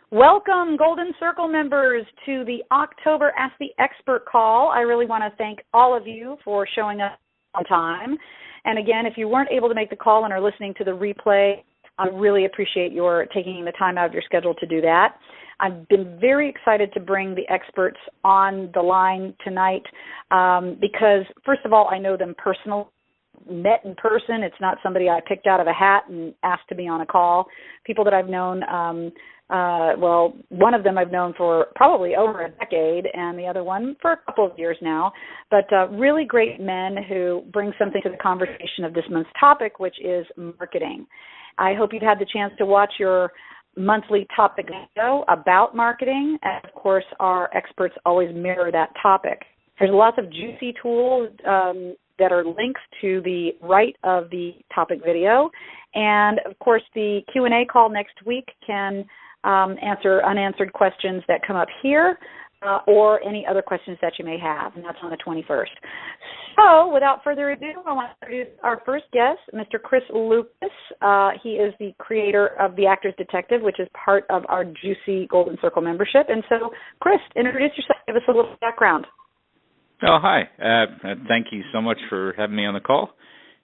Welcome, Golden Circle members, to the October Ask the Expert call. I really want to thank all of you for showing up on time. And again, if you weren't able to make the call and are listening to the replay, I really appreciate your taking the time out of your schedule to do that. I've been very excited to bring the experts on the line tonight because, first of all, I know them personally. Met in person. It's not somebody I picked out of a hat and asked to be on a call. People that I've known, one of them I've known for probably over a decade, and the other one for a couple of years now. But really great men who bring something to the conversation of this month's topic, which is marketing. I hope you've had the chance to watch your monthly topic video about marketing, and of course, our experts always mirror that topic. There's lots of juicy tools that are links to the right of the topic video. And, of course, the Q&A call next week can answer unanswered questions that come up here or any other questions that you may have, and that's on the 21st. So, without further ado, I want to introduce our first guest, Mr. Chris Lucas. He is the creator of The Actor's Detective, which is part of our juicy Golden Circle membership. And so, Chris, introduce yourself. Give us a little background. Oh, hi. Thank you so much for having me on the call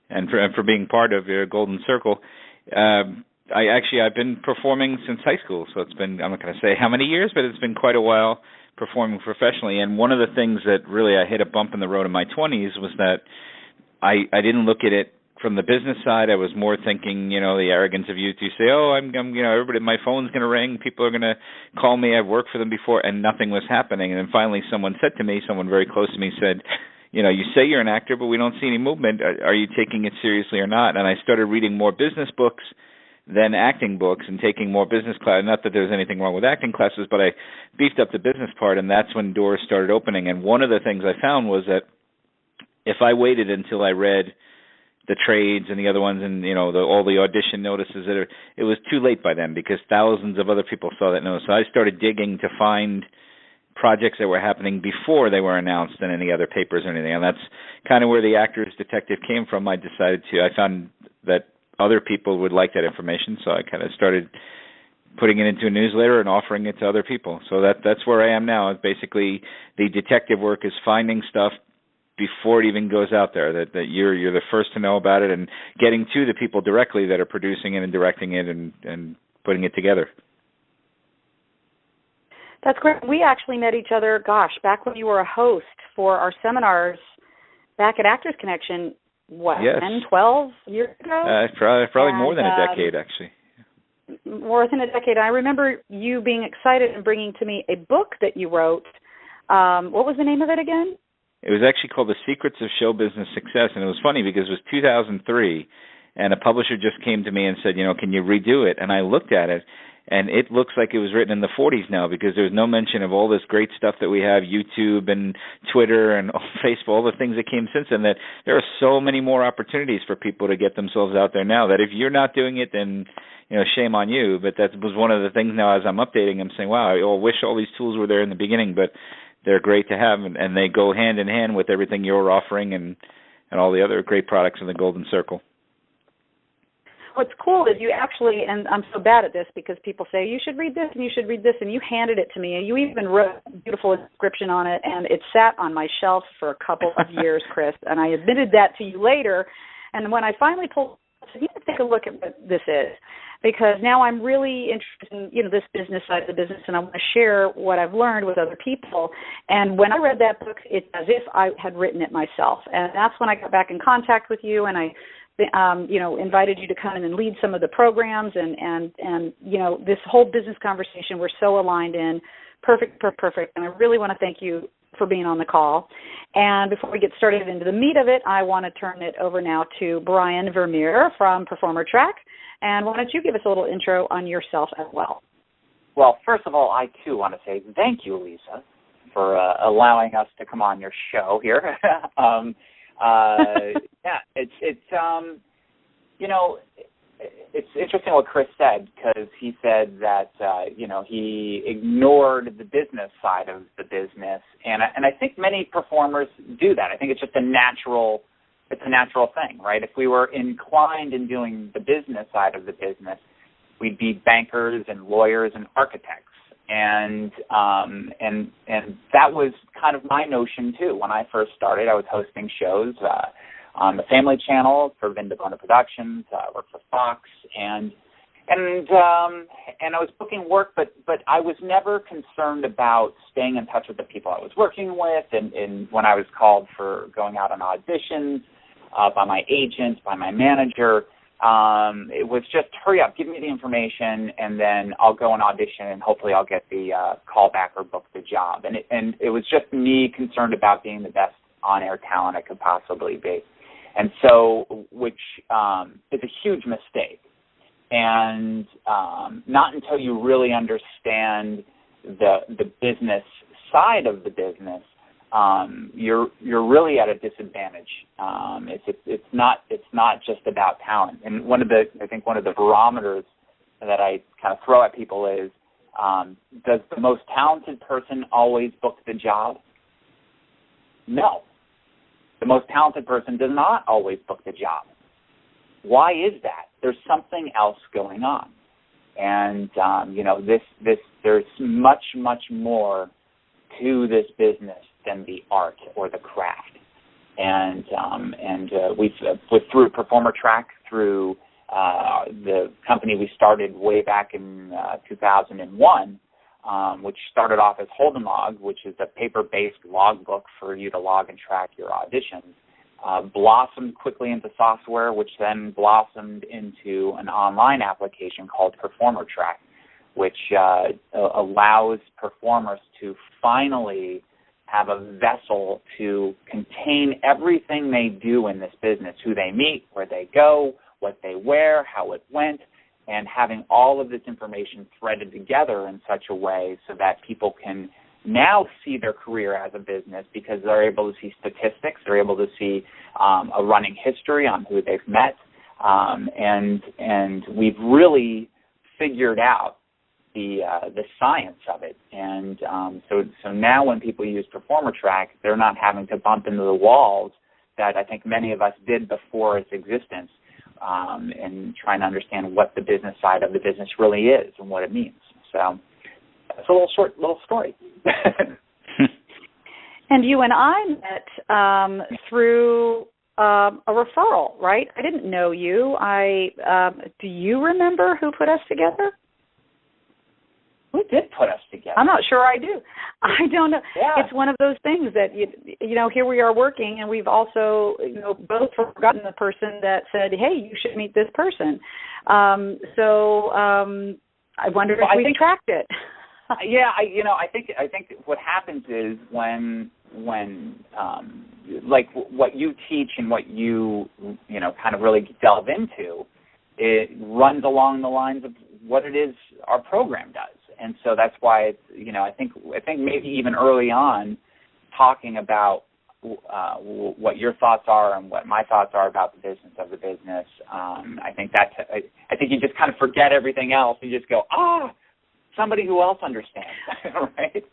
and for being part of your Golden Circle. I've been performing since high school, so it's been, I'm not going to say how many years, but it's been quite a while performing professionally. And one of the things that really I hit a bump in the road in my 20s was that I didn't look at it from the business side. I was more thinking, the arrogance of youth. You say, everybody, my phone's going to ring. People are going to call me. I've worked for them before, and nothing was happening. And then finally someone said to me, someone very close to me said, you say you're an actor, but we don't see any movement. Are you taking it seriously or not? And I started reading more business books than acting books and taking more business classes. Not that there was anything wrong with acting classes, but I beefed up the business part, and that's when doors started opening. And one of the things I found was that if I waited until I read the trades and the other ones and, all the audition notices, it was too late by then because thousands of other people saw that notice. So I started digging to find projects that were happening before they were announced in any other papers or anything. And that's kind of where The Actor's Detective came from. I found that other people would like that information, so I kind of started putting it into a newsletter and offering it to other people. So that's where I am now. Basically, the detective work is finding stuff before it even goes out there, that you're the first to know about it and getting to the people directly that are producing it and directing it and putting it together. That's great. We actually met each other, back when you were a host for our seminars back at Actors Connection, 10, 12 years ago? Probably more than a decade, actually. More than a decade. I remember you being excited and bringing to me a book that you wrote. What was the name of it again? It was actually called The Secrets of Show Business Success, and it was funny because it was 2003, and a publisher just came to me and said, can you redo it? And I looked at it, and it looks like it was written in the 40s now because there's no mention of all this great stuff that we have, YouTube and Twitter and Facebook, all the things that came since then, that there are so many more opportunities for people to get themselves out there now that if you're not doing it, then shame on you. But that was one of the things now as I'm updating, I'm saying, wow, I wish all these tools were there in the beginning, but they're great to have, and they go hand in hand with everything you're offering and all the other great products in the Golden Circle. What's cool is you actually, and I'm so bad at this because people say, you should read this and you should read this, and you handed it to me, and you even wrote a beautiful inscription on it, and it sat on my shelf for a couple of years, Chris, and I admitted that to you later, and when I finally pulled, I said, you need to take a look at what this is, because now I'm really interested in, this business side of the business, and I want to share what I've learned with other people. And when I read that book, it's as if I had written it myself. And that's when I got back in contact with you, and I invited you to come in and lead some of the programs, and this whole business conversation we're so aligned in. Perfect. And I really want to thank you for being on the call. And before we get started into the meat of it, I want to turn it over now to Brian Vermeer from Performer Track. And why don't you give us a little intro on yourself as well? Well, first of all, I, too, want to say thank you, Lisa, for allowing us to come on your show here. It's interesting what Chris said, because he said that, he ignored the business side of the business. And I think many performers do that. I think it's just a natural thing, right? If we were inclined in doing the business side of the business, we'd be bankers and lawyers and architects. And that was kind of my notion too. When I first started, I was hosting shows on the Family Channel for Vinda Bona Productions. I worked for Fox, and I was booking work, but I was never concerned about staying in touch with the people I was working with. And when I was called for going out on auditions by my agent, by my manager, it was just hurry up, give me the information, and then I'll go and audition, and hopefully I'll get the call back or book the job. And it was just me concerned about being the best on-air talent I could possibly be. And so, which is a huge mistake. And not until you really understand the business side of the business, you're really at a disadvantage. It's not just about talent. And I think one of the barometers that I kind of throw at people is, does the most talented person always book the job? No. The most talented person does not always book the job. Why is that? There's something else going on. And, there's much, much more to this business than the art or the craft. And we've through Performer Track, through the company we started way back in 2001, which started off as Holden Log, which is a paper-based logbook for you to log and track your auditions, blossomed quickly into software, which then blossomed into an online application called Performer Track, which allows performers to finally have a vessel to contain everything they do in this business, who they meet, where they go, what they wear, how it went, and having all of this information threaded together in such a way so that people can now see their career as a business because they're able to see statistics, they're able to see a running history on who they've met, and we've really figured out the science of it. And so now when people use Performer Track, they're not having to bump into the walls that I think many of us did before its existence, and trying to understand what the business side of the business really is and what it means. So it's a little story. And you and I met through a referral, right? I didn't know you. Do you remember who put us together? Who did put us together? I'm not sure I do. I don't know. Yeah. It's one of those things that, here we are working, and we've also, both forgotten the person that said, hey, you should meet this person. I wonder if we tracked it. Yeah, I think what happens is when like what you teach and what you kind of really delve into, it runs along the lines of what it is our program does. And so that's why it's, I think maybe even early on, talking about what your thoughts are and what my thoughts are about the business of the business. I think you just kind of forget everything else. You just go, somebody who else understands, right?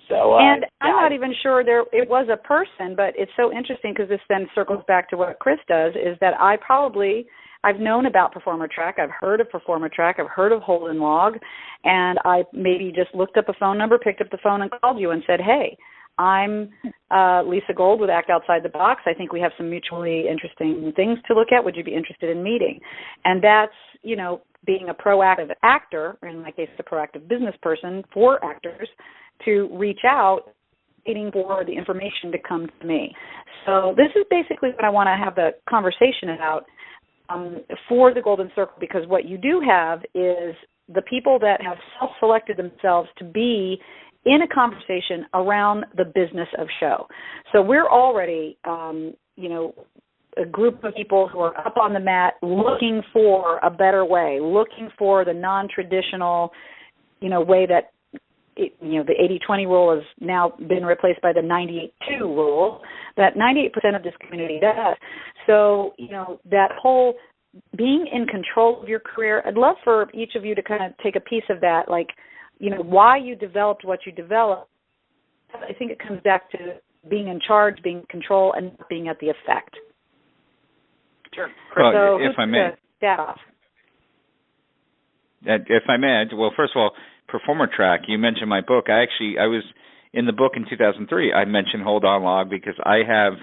So, and I'm not even sure it was a person, but it's so interesting because this then circles back to what Chris does, is that I've known about Performer Track. I've heard of Performer Track. I've heard of Holden Log. And I maybe just looked up a phone number, picked up the phone and called you and said, hey, I'm Lisa Gold with Act Outside the Box. I think we have some mutually interesting things to look at. Would you be interested in meeting? And that's, being a proactive actor, or in my case, a proactive business person for actors, to reach out, waiting for the information to come to me. So this is basically what I want to have the conversation about for the Golden Circle, because what you do have is the people that have self-selected themselves to be in a conversation around the business of show. So we're already, a group of people who are up on the mat looking for a better way, looking for the non-traditional, way that, the 80-20 rule has now been replaced by the 98-2 rule that 98% of this community does. So, that whole being in control of your career, I'd love for each of you to kind of take a piece of that, like, why you developed what you developed. I think it comes back to being in charge, being in control, and being at the effect. Sure. Well, so if I may. That off? if I may, well, first of all, Performer Track, you mentioned my book. I was in the book in 2003, I mentioned Hold On Log because I have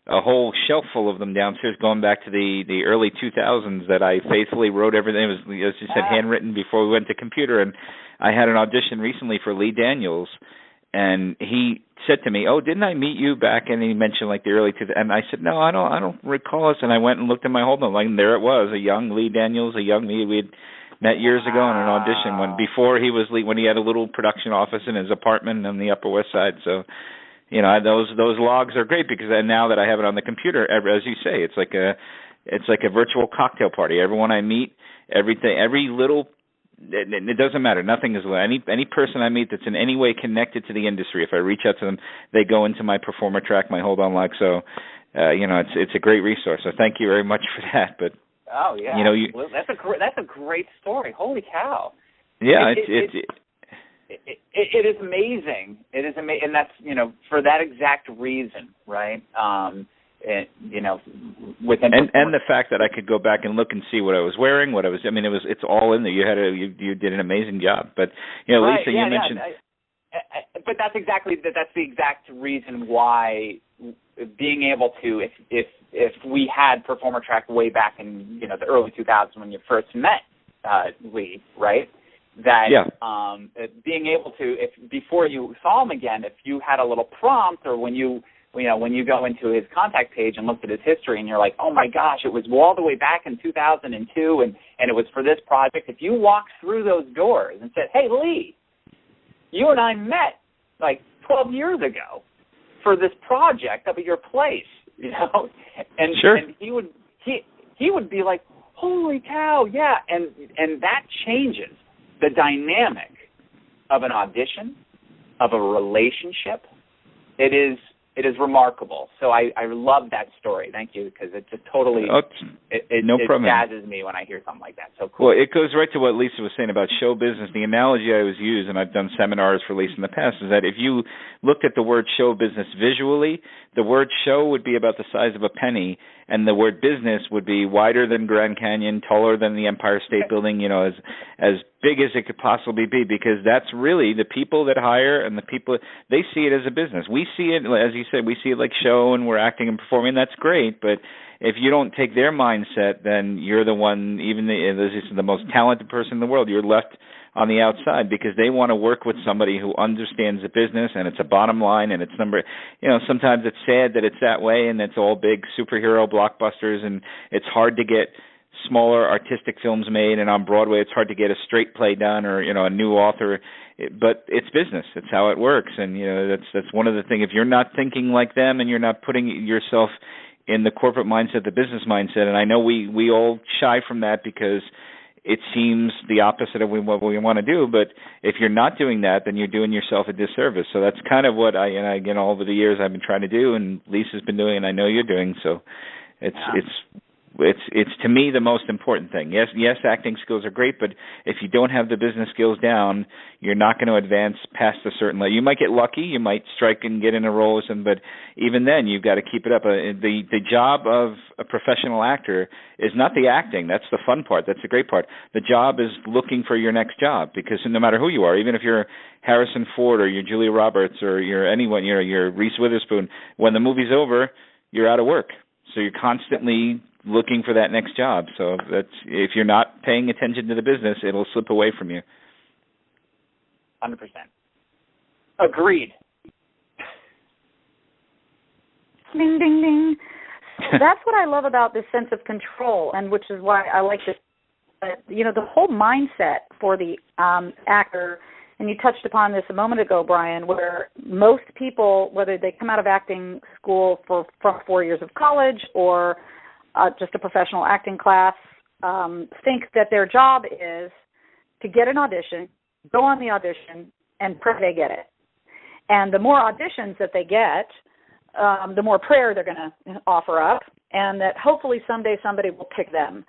a whole shelf full of them downstairs going back to the early 2000s that I faithfully wrote everything. It was, as you said, handwritten before we went to computer. And I had an audition recently for Lee Daniels, and he said to me, "Oh, didn't I meet you back?" And he mentioned like the early 2000s. And I said, "No, I don't recall us." And I went and looked at my Hold On Log, and there it was, a young Lee Daniels, a young me. We'd met years ago in an audition when he had a little production office in his apartment on the Upper West Side. So, you know, those logs are great because now that I have it on the computer, as you say, it's like a virtual cocktail party. Everyone I meet, everything, every little. It doesn't matter. Nothing is any person I meet that's in any way connected to the industry. If I reach out to them, they go into my Performer Track, my Hold On Log. So, it's a great resource. So thank you very much for that. But oh yeah, you know, that's a great story. Holy cow! Yeah, it is amazing. It is amazing, and that's for that exact reason, right? Within and the fact that I could go back and look and see what I was wearing, it's all in there. You did an amazing job. But right, Lisa, you mentioned. But that's the exact reason why being able to, if we had Performer Track way back in the early 2000s when you first met Lee, right? That being able to, if before you saw him again, if you had a little prompt, or when you go into his contact page and looked at his history and you're like, oh my gosh, it was all the way back in 2002 and it was for this project. If you walked through those doors and said, hey, Lee, you and I met like 12 years ago for this project up at your place, and sure. And he would be like, holy cow, yeah, and that changes the dynamic of an audition, of a relationship. It is remarkable. So I love that story. Thank you, because it just totally it jazzes me when I hear something like that. So cool. Well, it goes right to what Lisa was saying about show business. The analogy I always use, and I've done seminars for Lisa in the past, is that if you looked at the word show business visually, the word show would be about the size of a penny, and the word business would be wider than Grand Canyon, taller than the Empire State Building, as big as it could possibly be, because that's really the people that hire and the people, they see it as a business. We see it, as you said, we see it like show and we're acting and performing. That's great, but if you don't take their mindset, then you're the one, even the most talented person in the world, you're left on the outside because they want to work with somebody who understands the business and it's a bottom line and it's sometimes it's sad that it's that way and it's all big superhero blockbusters and it's hard to get smaller artistic films made, and on Broadway it's hard to get a straight play done or a new author, but it's business. It's how it works, and that's one of the things. If you're not thinking like them and you're not putting yourself in the corporate mindset, the business mindset, and I know we all shy from that because it seems the opposite of what we want to do, but if you're not doing that, then you're doing yourself a disservice. So that's kind of what again, all over the years I've been trying to do, and Lisa's been doing, and I know you're doing. So it's to me the most important thing. Yes, acting skills are great, but if you don't have the business skills down, you're not going to advance past a certain level. You might get lucky, you might strike and get in a role or something, but even then you've got to keep it up. The job of a professional actor is not the acting. That's the fun part. That's the great part. The job is looking for your next job, because no matter who you are, even if you're Harrison Ford or you're Julia Roberts or you're anyone, you're Reese Witherspoon, when the movie's over, you're out of work. So you're constantly looking for that next job. So if you're not paying attention to the business, it'll slip away from you. 100%. Agreed. Ding, ding, ding. That's what I love about this sense of control, and which is why I like this. The whole mindset for the actor, and you touched upon this a moment ago, Brian, where most people, whether they come out of acting school from 4 years of college or just a professional acting class, think that their job is to get an audition, go on the audition, and pray they get it. And the more auditions that they get, the more prayer they're going to offer up, and that hopefully someday somebody will pick them.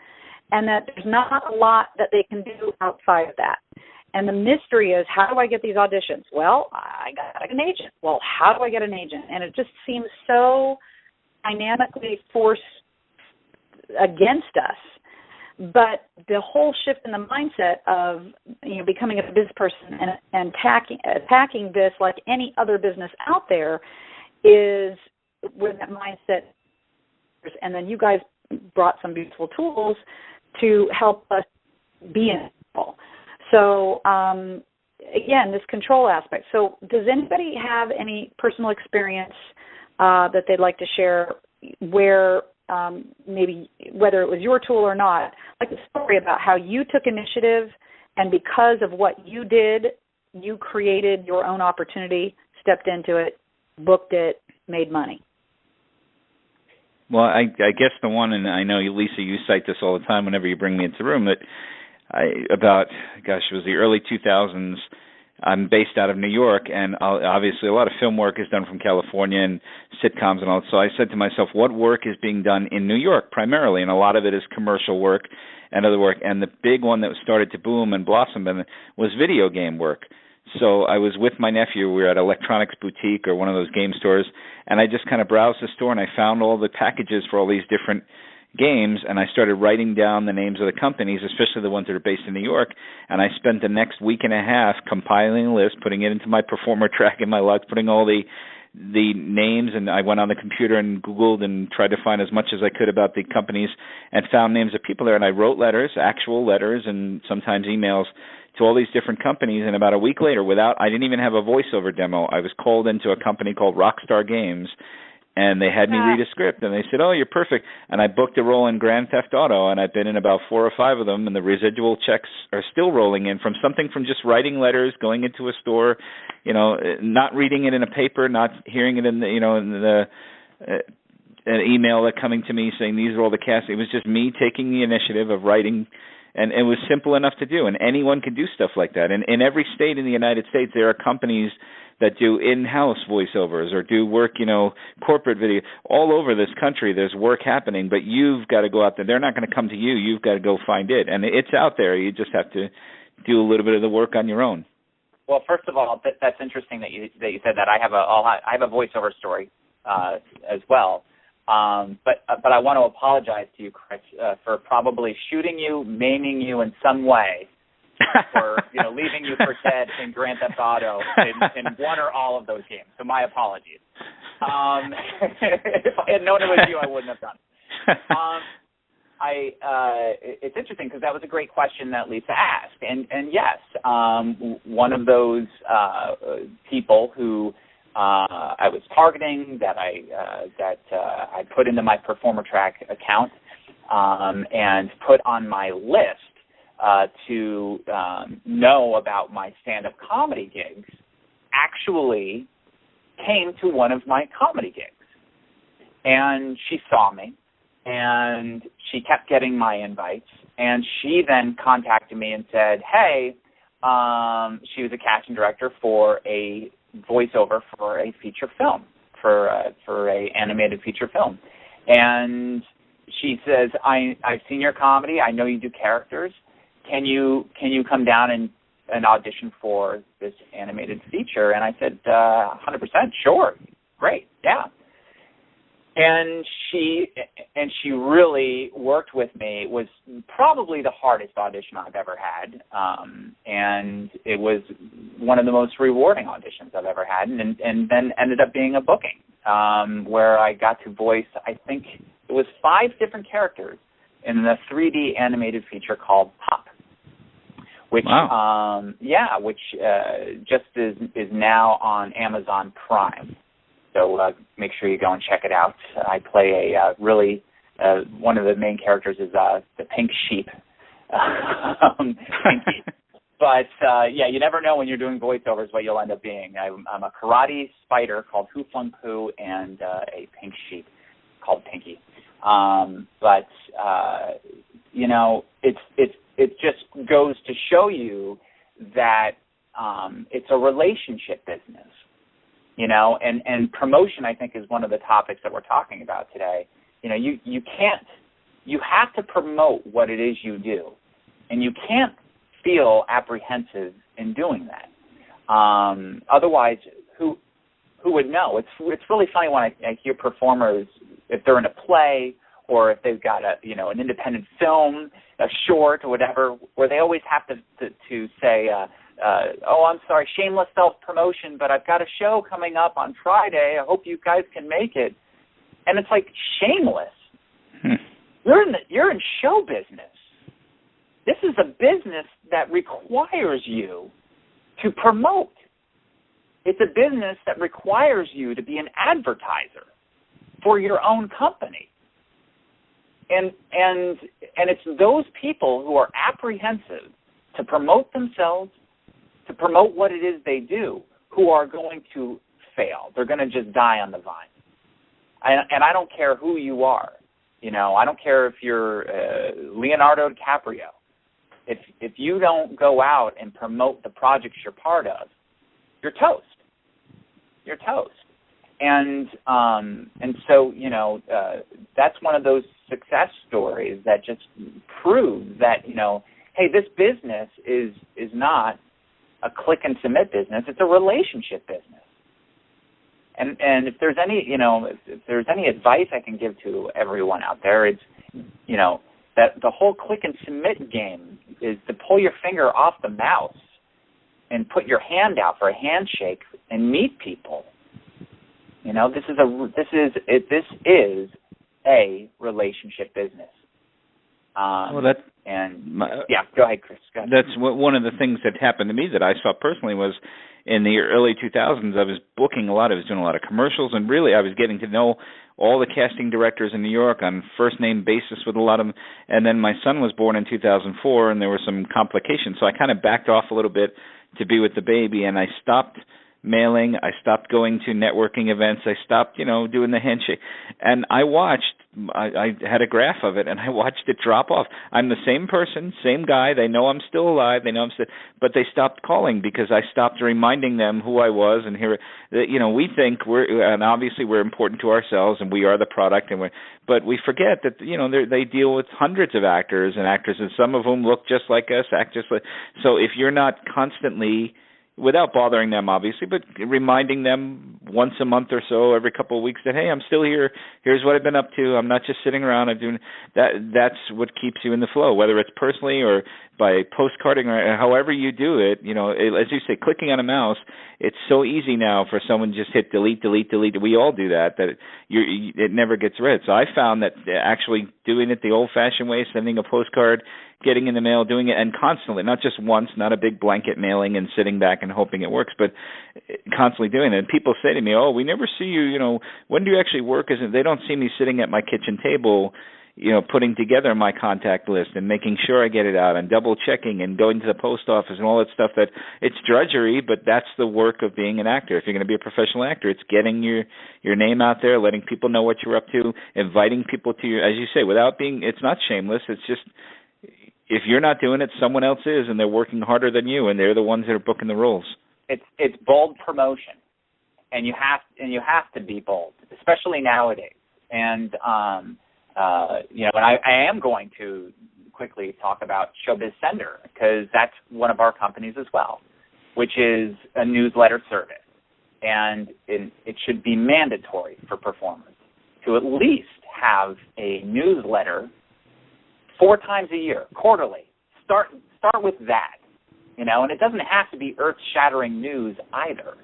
And that there's not a lot that they can do outside of that. And the mystery is, how do I get these auditions? Well, I got an agent. Well, how do I get an agent? And it just seems so dynamically forced against us But the whole shift in the mindset of becoming a business person and attacking this like any other business out there is where that mindset. And then you guys brought some beautiful tools to help us be in control. So again, this control aspect. So does anybody have any personal experience that they'd like to share where maybe whether it was your tool or not, like a story about how you took initiative and because of what you did, you created your own opportunity, stepped into it, booked it, made money? Well, I guess the one, and I know, Lisa, you cite this all the time whenever you bring me into the room, that it was the early 2000s. I'm based out of New York, and obviously a lot of film work is done from California and sitcoms and all. So I said to myself, what work is being done in New York primarily? And a lot of it is commercial work and other work. And the big one that started to boom and blossom was video game work. So I was with my nephew. We were at Electronics Boutique or one of those game stores, and I just kind of browsed the store, and I found all the packages for all these different games, and I started writing down the names of the companies, especially the ones that are based in New York, and I spent the next week and a half compiling a list, putting it into my performer track in my luck, putting all the names, and I went on the computer and Googled and tried to find as much as I could about the companies and found names of people there, and I wrote letters, actual letters, and sometimes emails to all these different companies, and about a week later, I didn't even have a voiceover demo, I was called into a company called Rockstar Games, and they had me read a script, and they said, oh, you're perfect. And I booked a role in Grand Theft Auto, and I've been in about 4 or 5 of them, and the residual checks are still rolling in from just writing letters, going into a store, not reading it in a paper, not hearing it in an email that coming to me saying these are all the cast. It was just me taking the initiative of writing, and it was simple enough to do, and anyone could do stuff like that. And in every state in the United States, there are companies that do in-house voiceovers or do work, corporate video. All over this country, there's work happening, but you've got to go out there. They're not going to come to you. You've got to go find it. And it's out there. You just have to do a little bit of the work on your own. Well, first of all, that's interesting that you said that. I have a voiceover story as well. But I want to apologize to you, Chris, for probably shooting you, maiming you in some way, for leaving you for dead in Grand Theft Auto in one or all of those games. So my apologies. If I had known it was you, I wouldn't have done it. It's interesting because that was a great question that Lisa asked, and yes, one of those people who I was targeting that I put into my Performer Track account and put on my list to know about my stand-up comedy gigs actually came to one of my comedy gigs. And she saw me, and she kept getting my invites, and she then contacted me and said, hey, she was a casting director for a voiceover for a feature film, for a animated feature film. And she says, I've seen your comedy. I know you do characters. Can you come down and audition for this animated feature? And I said, 100%, sure, great, yeah. And she really worked with me. It was probably the hardest audition I've ever had, and it was one of the most rewarding auditions I've ever had, and then ended up being a booking where I got to voice, I think it was 5 different characters in the 3D animated feature called Pop, which wow. Which just is now on Amazon Prime. So make sure you go and check it out. I play a really one of the main characters is the pink sheep, Pinky. But you never know when you're doing voiceovers what you'll end up being. I'm a karate spider called Hu Fung Pu and a pink sheep called Pinky. It just goes to show you that it's a relationship business. And promotion, I think, is one of the topics that we're talking about today. You have to promote what it is you do, and you can't feel apprehensive in doing that. Otherwise, who would know? It's really funny when I hear performers, if they're in a play or if they've got an independent film a short or whatever, where they always have to say, oh, I'm sorry, shameless self-promotion, but I've got a show coming up on Friday. I hope you guys can make it. And it's like, shameless. You're in show business. This is a business that requires you to promote. It's a business that requires you to be an advertiser for your own company. And it's those people who are apprehensive to promote themselves, to promote what it is they do, who are going to fail. They're going to just die on the vine. And I don't care who you are. You know, I don't care if you're Leonardo DiCaprio. If you don't go out and promote the projects you're part of, you're toast. You're toast. And so, you know, that's one of those success stories that just proves that, you know, hey, this business is not a click and submit business. It's a relationship business. And if there's any, you know, if there's any advice I can give to everyone out there, it's, you know, that the whole click and submit game is to pull your finger off the mouse and put your hand out for a handshake and meet people. You know, this is a relationship business. Yeah, go ahead, Chris. Go ahead. That's one of the things that happened to me that I saw personally was in the early 2000s. I was booking a lot. I was doing a lot of commercials, and really I was getting to know all the casting directors in New York on first-name basis with a lot of them. And then my son was born in 2004, and there were some complications. So I kind of backed off a little bit to be with the baby, and I stopped mailing. I stopped going to networking events. I stopped, you know, doing the handshake. And I had a graph of it, and I watched it drop off. I'm the same person, same guy. They know I'm still alive. They know I'm still, but they stopped calling because I stopped reminding them who I was. And here, you know, we think and obviously we're important to ourselves, and we are the product, but we forget that, you know, they deal with hundreds of actors and actresses, some of whom look just like us, act just like. So if you're not constantly, without bothering them, obviously, but reminding them once a month or so, every couple of weeks, that, hey, I'm still here. Here's what I've been up to. I'm not just sitting around. I'm doing that. That's what keeps you in the flow, whether it's personally or by postcarding or however you do it. You know, as you say, clicking on a mouse, it's so easy now for someone to just hit delete, delete, delete. We all do that it never gets read. So I found that actually doing it the old-fashioned way, sending a postcard, getting in the mail, doing it, and constantly, not just once, not a big blanket mailing and sitting back and hoping it works, but constantly doing it. And people say to me, oh, we never see you, you know, when do you actually work? They don't see me sitting at my kitchen table, you know, putting together my contact list and making sure I get it out and double checking and going to the post office and all that stuff. That it's drudgery, but that's the work of being an actor. If you're going to be a professional actor, it's getting your name out there, letting people know what you're up to, inviting people to you, as you say, it's not shameless. It's just, if you're not doing it, someone else is, and they're working harder than you, and they're the ones that are booking the roles. It's bold promotion, and you have to be bold, especially nowadays. And you know, and I am going to quickly talk about Showbiz Sender, because that's one of our companies as well, which is a newsletter service, and it should be mandatory for performers to at least have a newsletter 4 times a year, quarterly. Start with that, you know, and it doesn't have to be earth-shattering news either.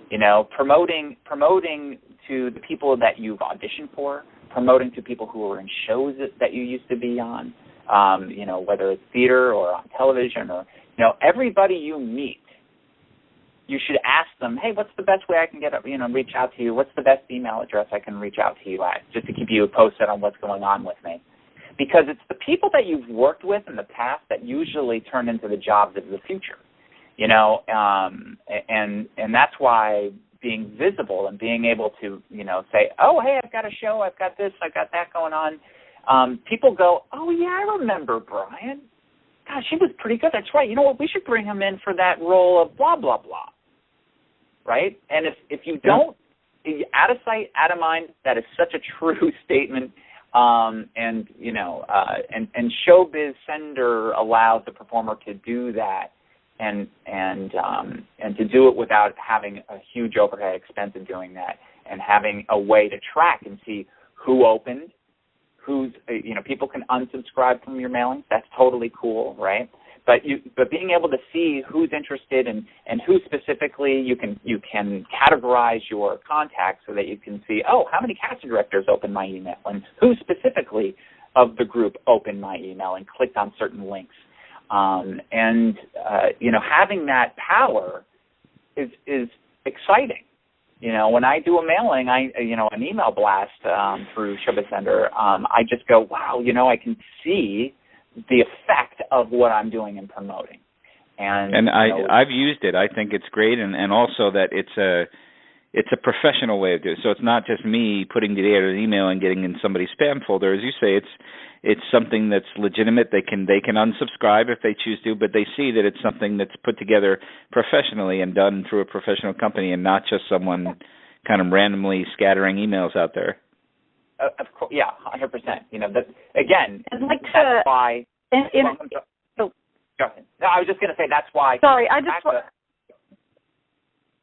You know, promoting to the people that you've auditioned for, promoting to people who are in shows that you used to be on, you know, whether it's theater or on television, or, you know, everybody you meet, you should ask them, hey, what's the best way I can reach out to you? What's the best email address I can reach out to you at, just to keep you posted on what's going on with me? Because it's the people that you've worked with in the past that usually turn into the jobs of the future, you know, and that's why being visible and being able to, you know, say, oh, hey, I've got a show, I've got this, I've got that going on. People go, oh, yeah, I remember Brian. Gosh, he was pretty good. That's right. You know what? We should bring him in for that role of blah, blah, blah. Right? And if you don't, out of sight, out of mind, that is such a true statement. And you know, and Showbiz Sender allows the performer to do that, and to do it without having a huge overhead expense of doing that, and having a way to track and see who opened, who's, people can unsubscribe from your mailings. That's totally cool, right? But being able to see who's interested and who specifically, you can categorize your contacts so that you can see, how many casting directors opened my email, and who specifically of the group opened my email and clicked on certain links. Having that power is exciting. When I do a mailing, an email blast through Showbiz Sender, I just go, wow, I can see the effect of what I'm doing and promoting. And I've used it. I think it's great, and also that it's a professional way of doing it. So it's not just me putting together an email and getting in somebody's spam folder. As you say, it's something that's legitimate. They can unsubscribe if they choose to, but they see that it's something that's put together professionally and done through a professional company, and not just someone kind of randomly scattering emails out there. Of course, yeah, 100%. Again, I'd like that's why. Go ahead. No, I was just going to say that's why. Sorry,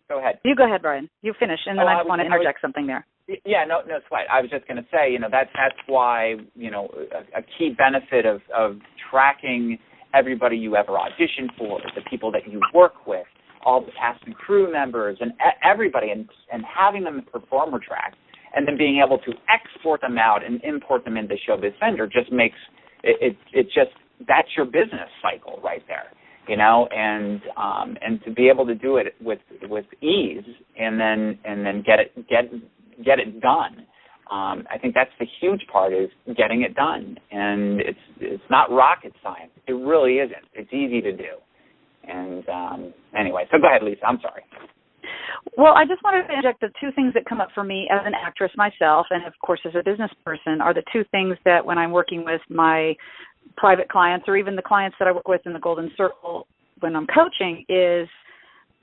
Go ahead. You go ahead, Brian. You finish, and then I want to interject something there. Yeah, no sweat. I was just going to say, that's why, a key benefit of tracking everybody you ever audition for, the people that you work with, all the cast and crew members, and everybody, and having them performer track, and then being able to export them out and import them into Showbiz Sender just makes it just, that's your business cycle right there. And to be able to do it with ease and then get it done. I think that's the huge part, is getting it done, and it's not rocket science. It really isn't. It's easy to do. And anyway, so go ahead, Lisa. I'm sorry. Well, I just wanted to interject the two things that come up for me as an actress myself, and of course as a business person, are the two things that when I'm working with my private clients, or even the clients that I work with in the Golden Circle when I'm coaching, is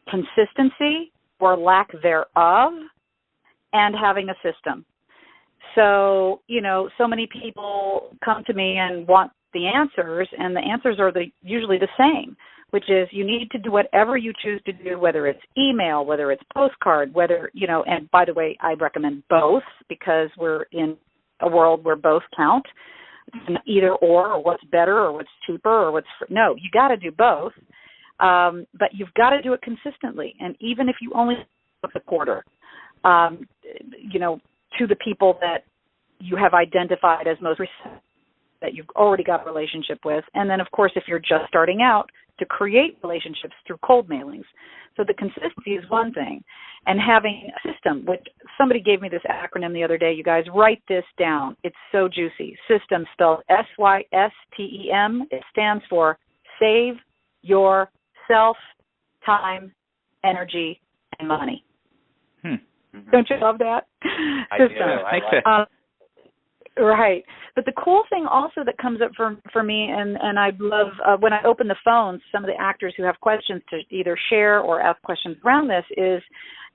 consistency or lack thereof, and having a system. So, so many people come to me and want the answers, and the answers are usually the same, which is you need to do whatever you choose to do, whether it's email, whether it's postcard, whether, and by the way, I recommend both, because we're in a world where both count. Either or what's better or what's cheaper or what's no, you got to do both, but you've got to do it consistently. And even if you only book a quarter, to the people that you have identified as most recent, that you've already got a relationship with, and then of course if you're just starting out, to create relationships through cold mailings. So the consistency is one thing, and having a system, which somebody gave me this acronym the other day. You guys, write this down. It's so juicy. System, spelled SYSTEM. It stands for Save Yourself Time, Energy, and Money. Don't you love that? I do. I like Right. But the cool thing also that comes up for me, and I love when I open the phones, some of the actors who have questions to either share or ask questions around this is,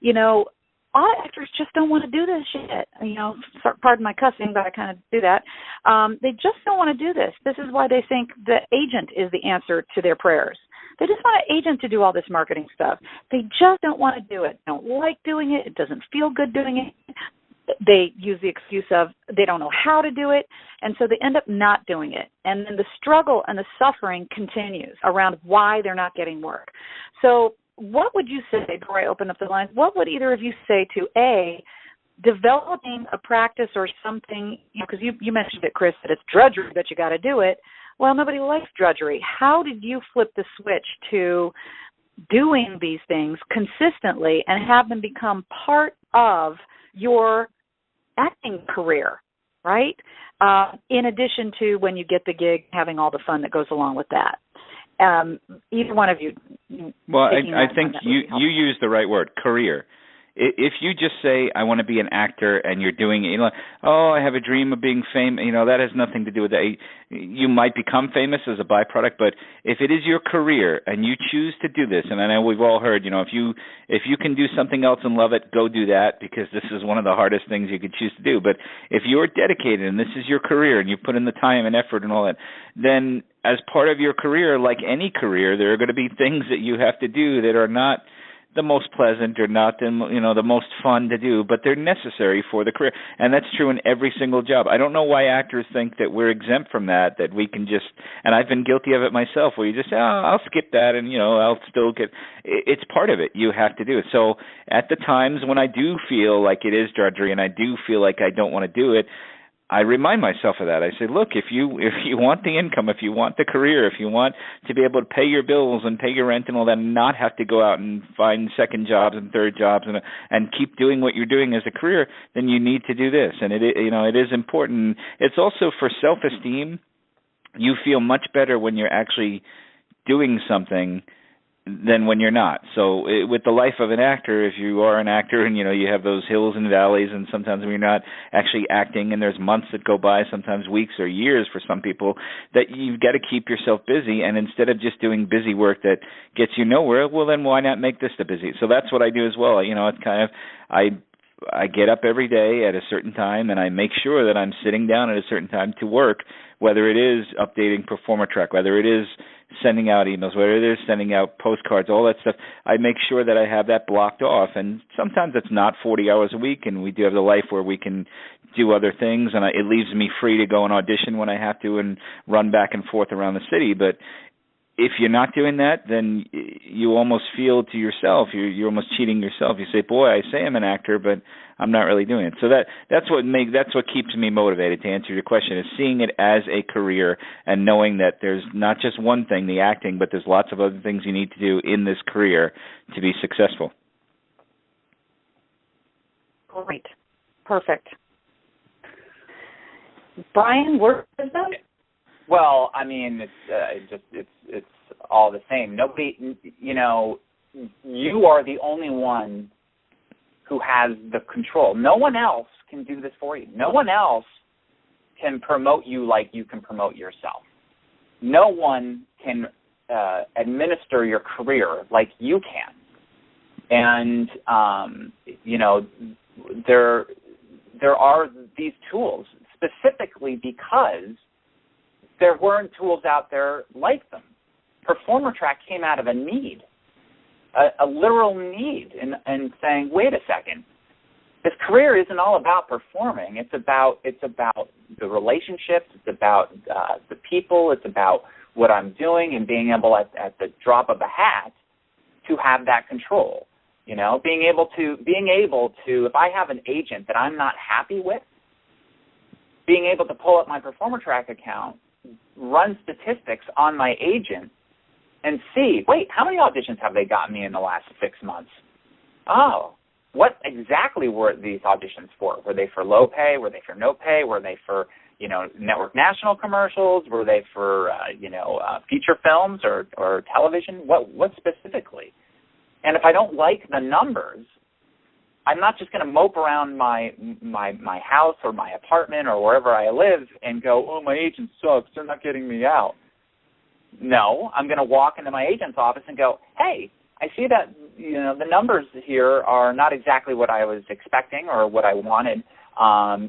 a lot of actors just don't want to do this shit. Pardon my cussing, but I kind of do that. They just don't want to do this. This is why they think the agent is the answer to their prayers. They just want an agent to do all this marketing stuff. They just don't want to do it. They don't like doing it. It doesn't feel good doing it. They use the excuse of they don't know how to do it, and so they end up not doing it. And then the struggle and the suffering continues around why they're not getting work. So what would you say, before I open up the lines, what would either of you say to, A, developing a practice or something, because you mentioned it, Chris, that it's drudgery, but you got to do it. Well, nobody likes drudgery. How did you flip the switch to doing these things consistently and have them become part of your acting career, right? In addition to when you get the gig, having all the fun that goes along with that. Either one of you. Well, I think you used the right word, career. If you just say, I want to be an actor, and you're doing it, I have a dream of being famous, that has nothing to do with that. You might become famous as a byproduct, but if it is your career and you choose to do this, and I know we've all heard, if you can do something else and love it, go do that, because this is one of the hardest things you could choose to do. But if you're dedicated and this is your career and you put in the time and effort and all that, then as part of your career, like any career, there are going to be things that you have to do that are not the most pleasant or not the most fun to do, but they're necessary for the career. And that's true in every single job. I don't know why actors think that we're exempt from that we can just, and I've been guilty of it myself, where you just say, oh, I'll skip that and, I'll still get, it's part of it. You have to do it. So at the times when I do feel like it is drudgery and I do feel like I don't want to do it, I remind myself of that. I say, look, if you want the income, if you want the career, if you want to be able to pay your bills and pay your rent and all that, and not have to go out and find second jobs and third jobs and keep doing what you're doing as a career, then you need to do this. And it is important. It's also for self-esteem. You feel much better when you're actually doing something than when you're not. So with the life of an actor, if you are an actor and, you have those hills and valleys, and sometimes when you're not actually acting and there's months that go by, sometimes weeks or years for some people, that you've got to keep yourself busy. And instead of just doing busy work that gets you nowhere, well, then why not make this the busy? So that's what I do as well. It's kind of, I get up every day at a certain time and I make sure that I'm sitting down at a certain time to work, whether it is updating Performer Track, whether it is sending out emails, whether it is sending out postcards, all that stuff. I make sure that I have that blocked off. And sometimes it's not 40 hours a week, and we do have the life where we can do other things, and it leaves me free to go and audition when I have to and run back and forth around the city. But if you're not doing that, then you almost feel to yourself, you're almost cheating yourself. You say, boy, I say I'm an actor, but I'm not really doing it. So that's what keeps me motivated, to answer your question, is seeing it as a career and knowing that there's not just one thing, the acting, but there's lots of other things you need to do in this career to be successful. Great. Perfect. Brian, word is that? Well, I mean, it's all the same. Nobody, you are the only one who has the control. No one else can do this for you. No one else can promote you like you can promote yourself. No one can administer your career like you can. And there are these tools specifically because there weren't tools out there like them. Performer Track came out of a need, a literal need, and saying, wait a second, this career isn't all about performing. It's about the relationships. It's about the people. It's about what I'm doing and being able at the drop of a hat to have that control. Being able to, if I have an agent that I'm not happy with, being able to pull up my Performer Track account, run statistics on my agent, and see, wait, how many auditions have they gotten me in the last 6 months? Oh, what exactly were these auditions for? Were they for low pay? Were they for no pay? Were they for, network national commercials? Were they for, feature films or television? What specifically? And if I don't like the numbers, I'm not just going to mope around my house or my apartment or wherever I live and go, oh, my agent sucks, they're not getting me out. No, I'm going to walk into my agent's office and go, hey, I see that the numbers here are not exactly what I was expecting or what I wanted.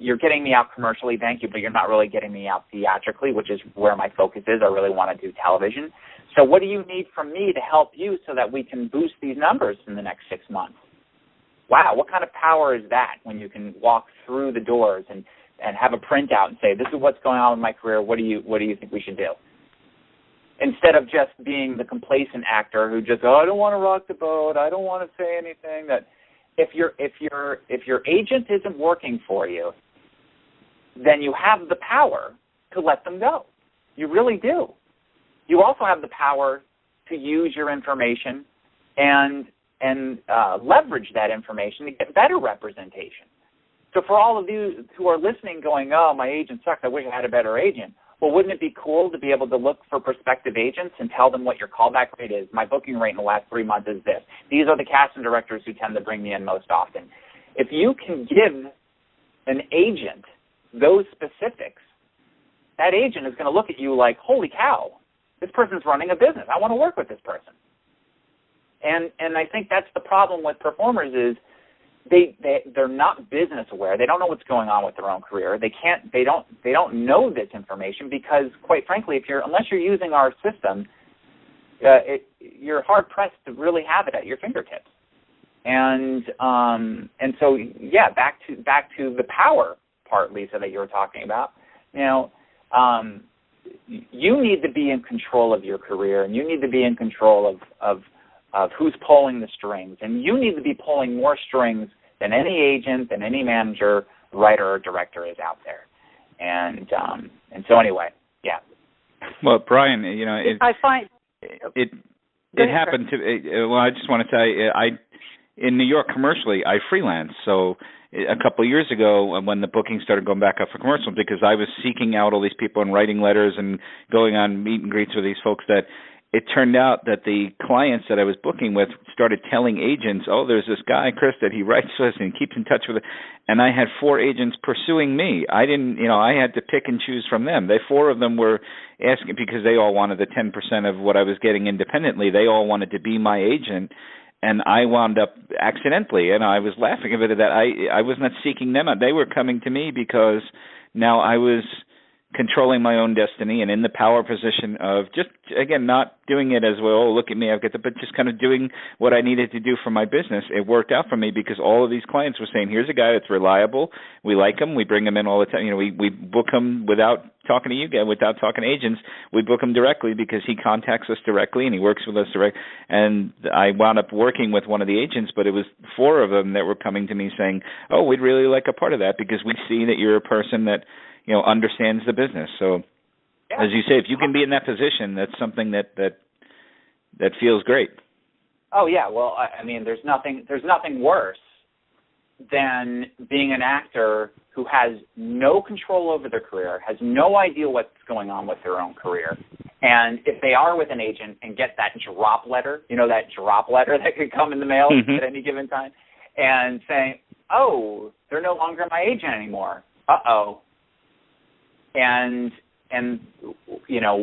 You're getting me out commercially, thank you, but you're not really getting me out theatrically, which is where my focus is. I really want to do television. So what do you need from me to help you so that we can boost these numbers in the next 6 months? Wow, what kind of power is that when you can walk through the doors and have a printout and say, this is what's going on in my career, what do you think we should do? Instead of just being the complacent actor who just, I don't want to rock the boat, I don't want to say anything. That if your agent isn't working for you, then you have the power to let them go. You really do. You also have the power to use your information and leverage that information to get better representation. So for all of you who are listening going, oh, my agent sucks, I wish I had a better agent. Well, wouldn't it be cool to be able to look for prospective agents and tell them what your callback rate is? My booking rate in the last 3 months is this. These are the casting directors who tend to bring me in most often. If you can give an agent those specifics, that agent is going to look at you like, holy cow, this person's running a business. I want to work with this person. And I think that's the problem with performers is they're not business aware. They don't know what's going on with their own career. They don't know this information because, quite frankly, unless you're using our system, you're hard pressed to really have it at your fingertips. And so yeah, back to the power part, Lisa, that you were talking about. You need to be in control of your career, and you need to be in control of who's pulling the strings, and you need to be pulling more strings than any agent, than any manager, writer, or director is out there. And so anyway, yeah. Well, Brian, I find it happened to. Well, I just want to tell you, in New York commercially, I freelance. So a couple of years ago, when the bookings started going back up for commercial, because I was seeking out all these people and writing letters and going on meet and greets with these folks, that it turned out that the clients that I was booking with started telling agents, oh, there's this guy, Chris, that he writes to us and keeps in touch with it. And I had 4 agents pursuing me. I didn't, I had to pick and choose from them. 4 of them were asking, because they all wanted the 10% of what I was getting independently. They all wanted to be my agent. And I wound up accidentally, and I was laughing a bit at that. I was not seeking them out. They were coming to me because now I was controlling my own destiny and in the power position of just, again, not doing it as, well, oh, look at me, I've got the, but just kind of doing what I needed to do for my business. It worked out for me because all of these clients were saying, here's a guy that's reliable. We like him. We bring him in all the time. We book him without talking to you guys, without talking to agents. We book him directly because he contacts us directly and he works with us direct. And I wound up working with one of the agents, but it was 4 of them that were coming to me saying, oh, we'd really like a part of that because we see that you're a person that understands the business. So, yeah. As you say, if you can be in that position, that's something that feels great. Oh yeah, well, I mean, there's nothing worse than being an actor who has no control over their career, has no idea what's going on with their own career, and if they are with an agent and get that drop letter, that drop letter that could come in the mail at any given time, and saying, oh, they're no longer my agent anymore. Uh-oh. And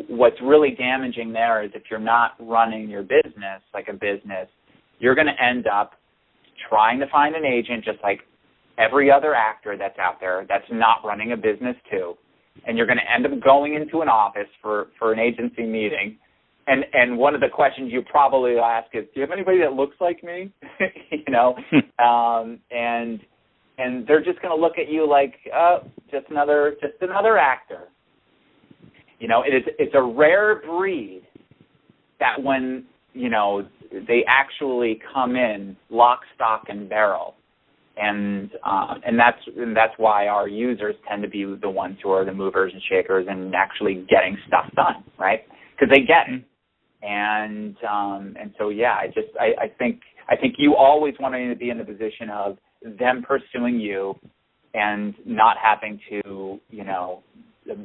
what's really damaging there is if you're not running your business like a business, you're going to end up trying to find an agent just like every other actor that's out there that's not running a business too. And you're going to end up going into an office for an agency meeting. And one of the questions you probably ask is, do you have anybody that looks like me? And they're just going to look at you like, oh, just another actor. It's a rare breed that when, they actually come in lock, stock, and barrel. And that's why our users tend to be the ones who are the movers and shakers and actually getting stuff done, right? Because they get it. And so, yeah, I think you always want to be in the position of them pursuing you and not having to,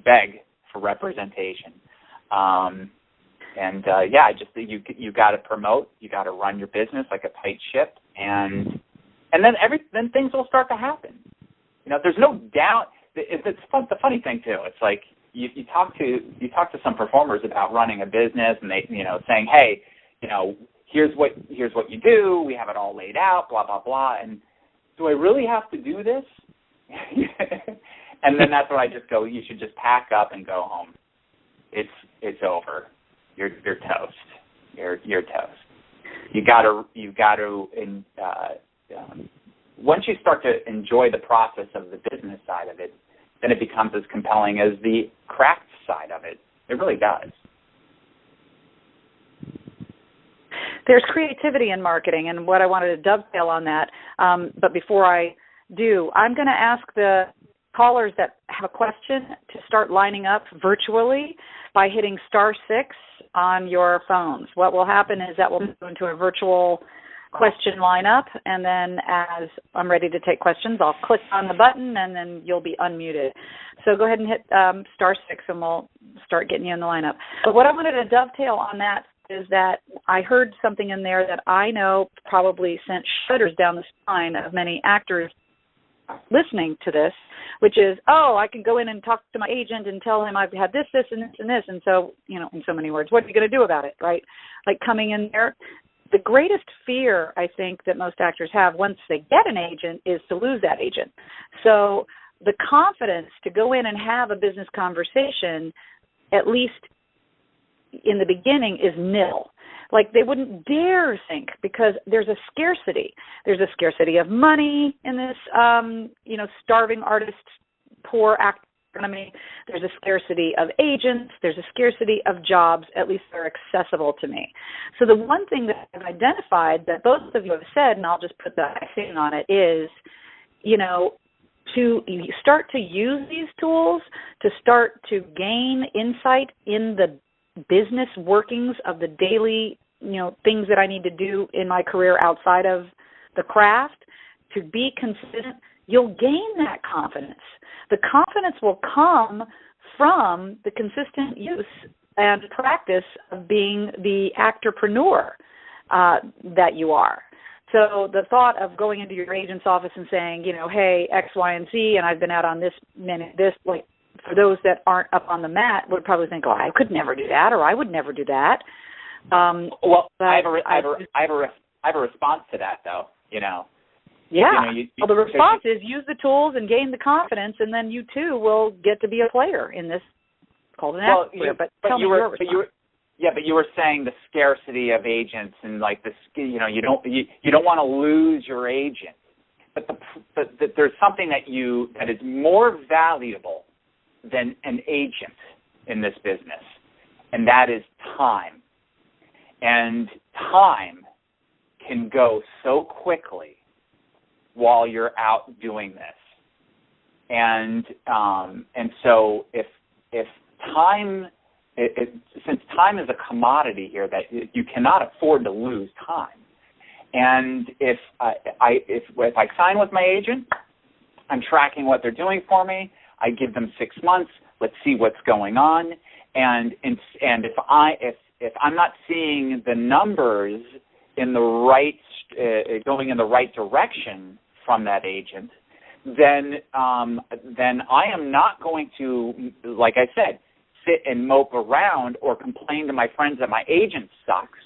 beg for representation. You got to promote, you got to run your business like a tight ship, and then things will start to happen. There's no doubt. It's fun, the funny thing too. It's like you talk to some performers about running a business, and they saying, hey, here's what you do. We have it all laid out. Blah blah blah. And do I really have to do this? And then that's when I just go, you should just pack up and go home. It's over. You're toast. You're toast. You got to once you start to enjoy the process of the business side of it, then it becomes as compelling as the craft side of it. It really does. There's creativity in marketing, and what I wanted to dovetail on that, but before I do, I'm going to ask the callers that have a question to start lining up virtually by hitting *6 on your phones. What will happen is that we'll move into a virtual question lineup, and then as I'm ready to take questions, I'll click on the button, and then you'll be unmuted. So go ahead and hit *6, and we'll start getting you in the lineup. But what I wanted to dovetail on that is that I heard something in there that I know probably sent shudders down the spine of many actors listening to this, which is, oh, I can go in and talk to my agent and tell him I've had this, this, and this, and this. And so, in so many words, what are you going to do about it, right? Like coming in there. The greatest fear, I think, that most actors have once they get an agent is to lose that agent. So the confidence to go in and have a business conversation, at least in the beginning, is nil. Like they wouldn't dare think, because there's a scarcity. There's a scarcity of money in this, starving artist, poor actor economy. There's a scarcity of agents. There's a scarcity of jobs, at least they're accessible to me. So the one thing that I've identified that both of you have said, and I'll just put the icing on it, is, to start to use these tools, to start to gain insight in the business workings of the daily, things that I need to do in my career outside of the craft, to be consistent, you'll gain that confidence. The confidence will come from the consistent use and practice of being the actorpreneur that you are. So the thought of going into your agent's office and saying, hey, X, Y, and Z, and I've been out on this minute, like, for those that aren't up on the mat would probably think, I could never do that, or I would never do that. Well, I have a response to that, though. Yeah. Well, the response is use the tools and gain the confidence, and then you too will get to be a player in this called an actor. But tell me your response. But you were saying the scarcity of agents and like you don't want to lose your agent. But there's something that is more valuable than an agent in this business, and that is time. And time can go so quickly while you're out doing this. And so if time, since time is a commodity here, that you cannot afford to lose time. And if I sign with my agent, I'm tracking what they're doing for me. I give them 6 months. Let's see what's going on. And if I'm not seeing the numbers in the right going in the right direction from that agent, then I am not going to, like I said, sit and mope around or complain to my friends that my agent sucks.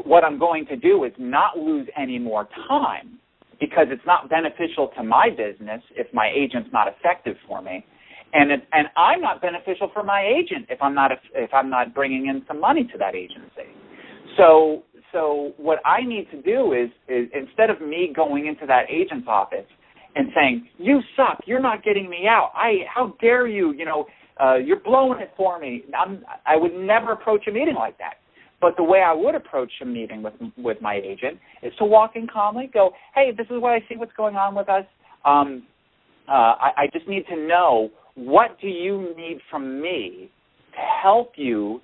What I'm going to do is not lose any more time, because it's not beneficial to my business if my agent's not effective for me, and I'm not beneficial for my agent if I'm not bringing in some money to that agency. So what I need to do is instead of me going into that agent's office and saying, "You suck, you're not getting me out. How dare you? You're blowing it for me." I would never approach a meeting like that. But the way I would approach a meeting with my agent is to walk in calmly, go, "Hey, this is what I see what's going on with us. I just need to know, what do you need from me to help you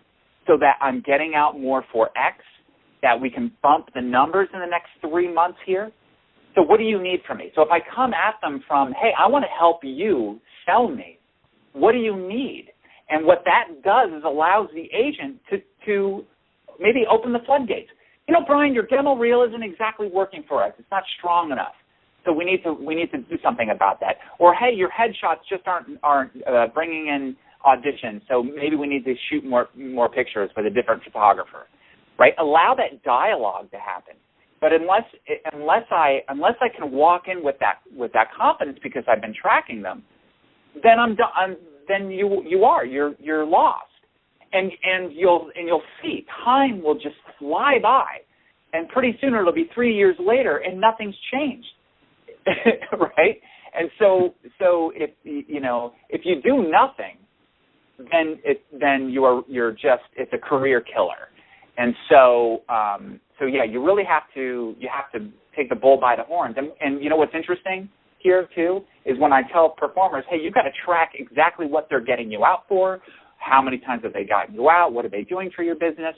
so that I'm getting out more for X, that we can bump the numbers in the next 3 months here? So what do you need from me?" So if I come at them from, "Hey, I want to help you sell me. What do you need?" And what that does is allows the agent to maybe open the floodgates. "Brian, your demo reel isn't exactly working for us. It's not strong enough. So we need to do something about that." Or, "Hey, your headshots just aren't bringing in auditions. So maybe we need to shoot more pictures with a different photographer." Right? Allow that dialogue to happen. But unless I can walk in with that confidence because I've been tracking them, then then you're lost. And you'll see time will just fly by, and pretty soon it'll be 3 years later and nothing's changed, right? And so if you do nothing, then you're just, it's a career killer. And so yeah, you really have to take the bull by the horns. And what's interesting here too is when I tell performers, "Hey, you've got to track exactly what they're getting you out for. How many times have they gotten you out? What are they doing for your business?"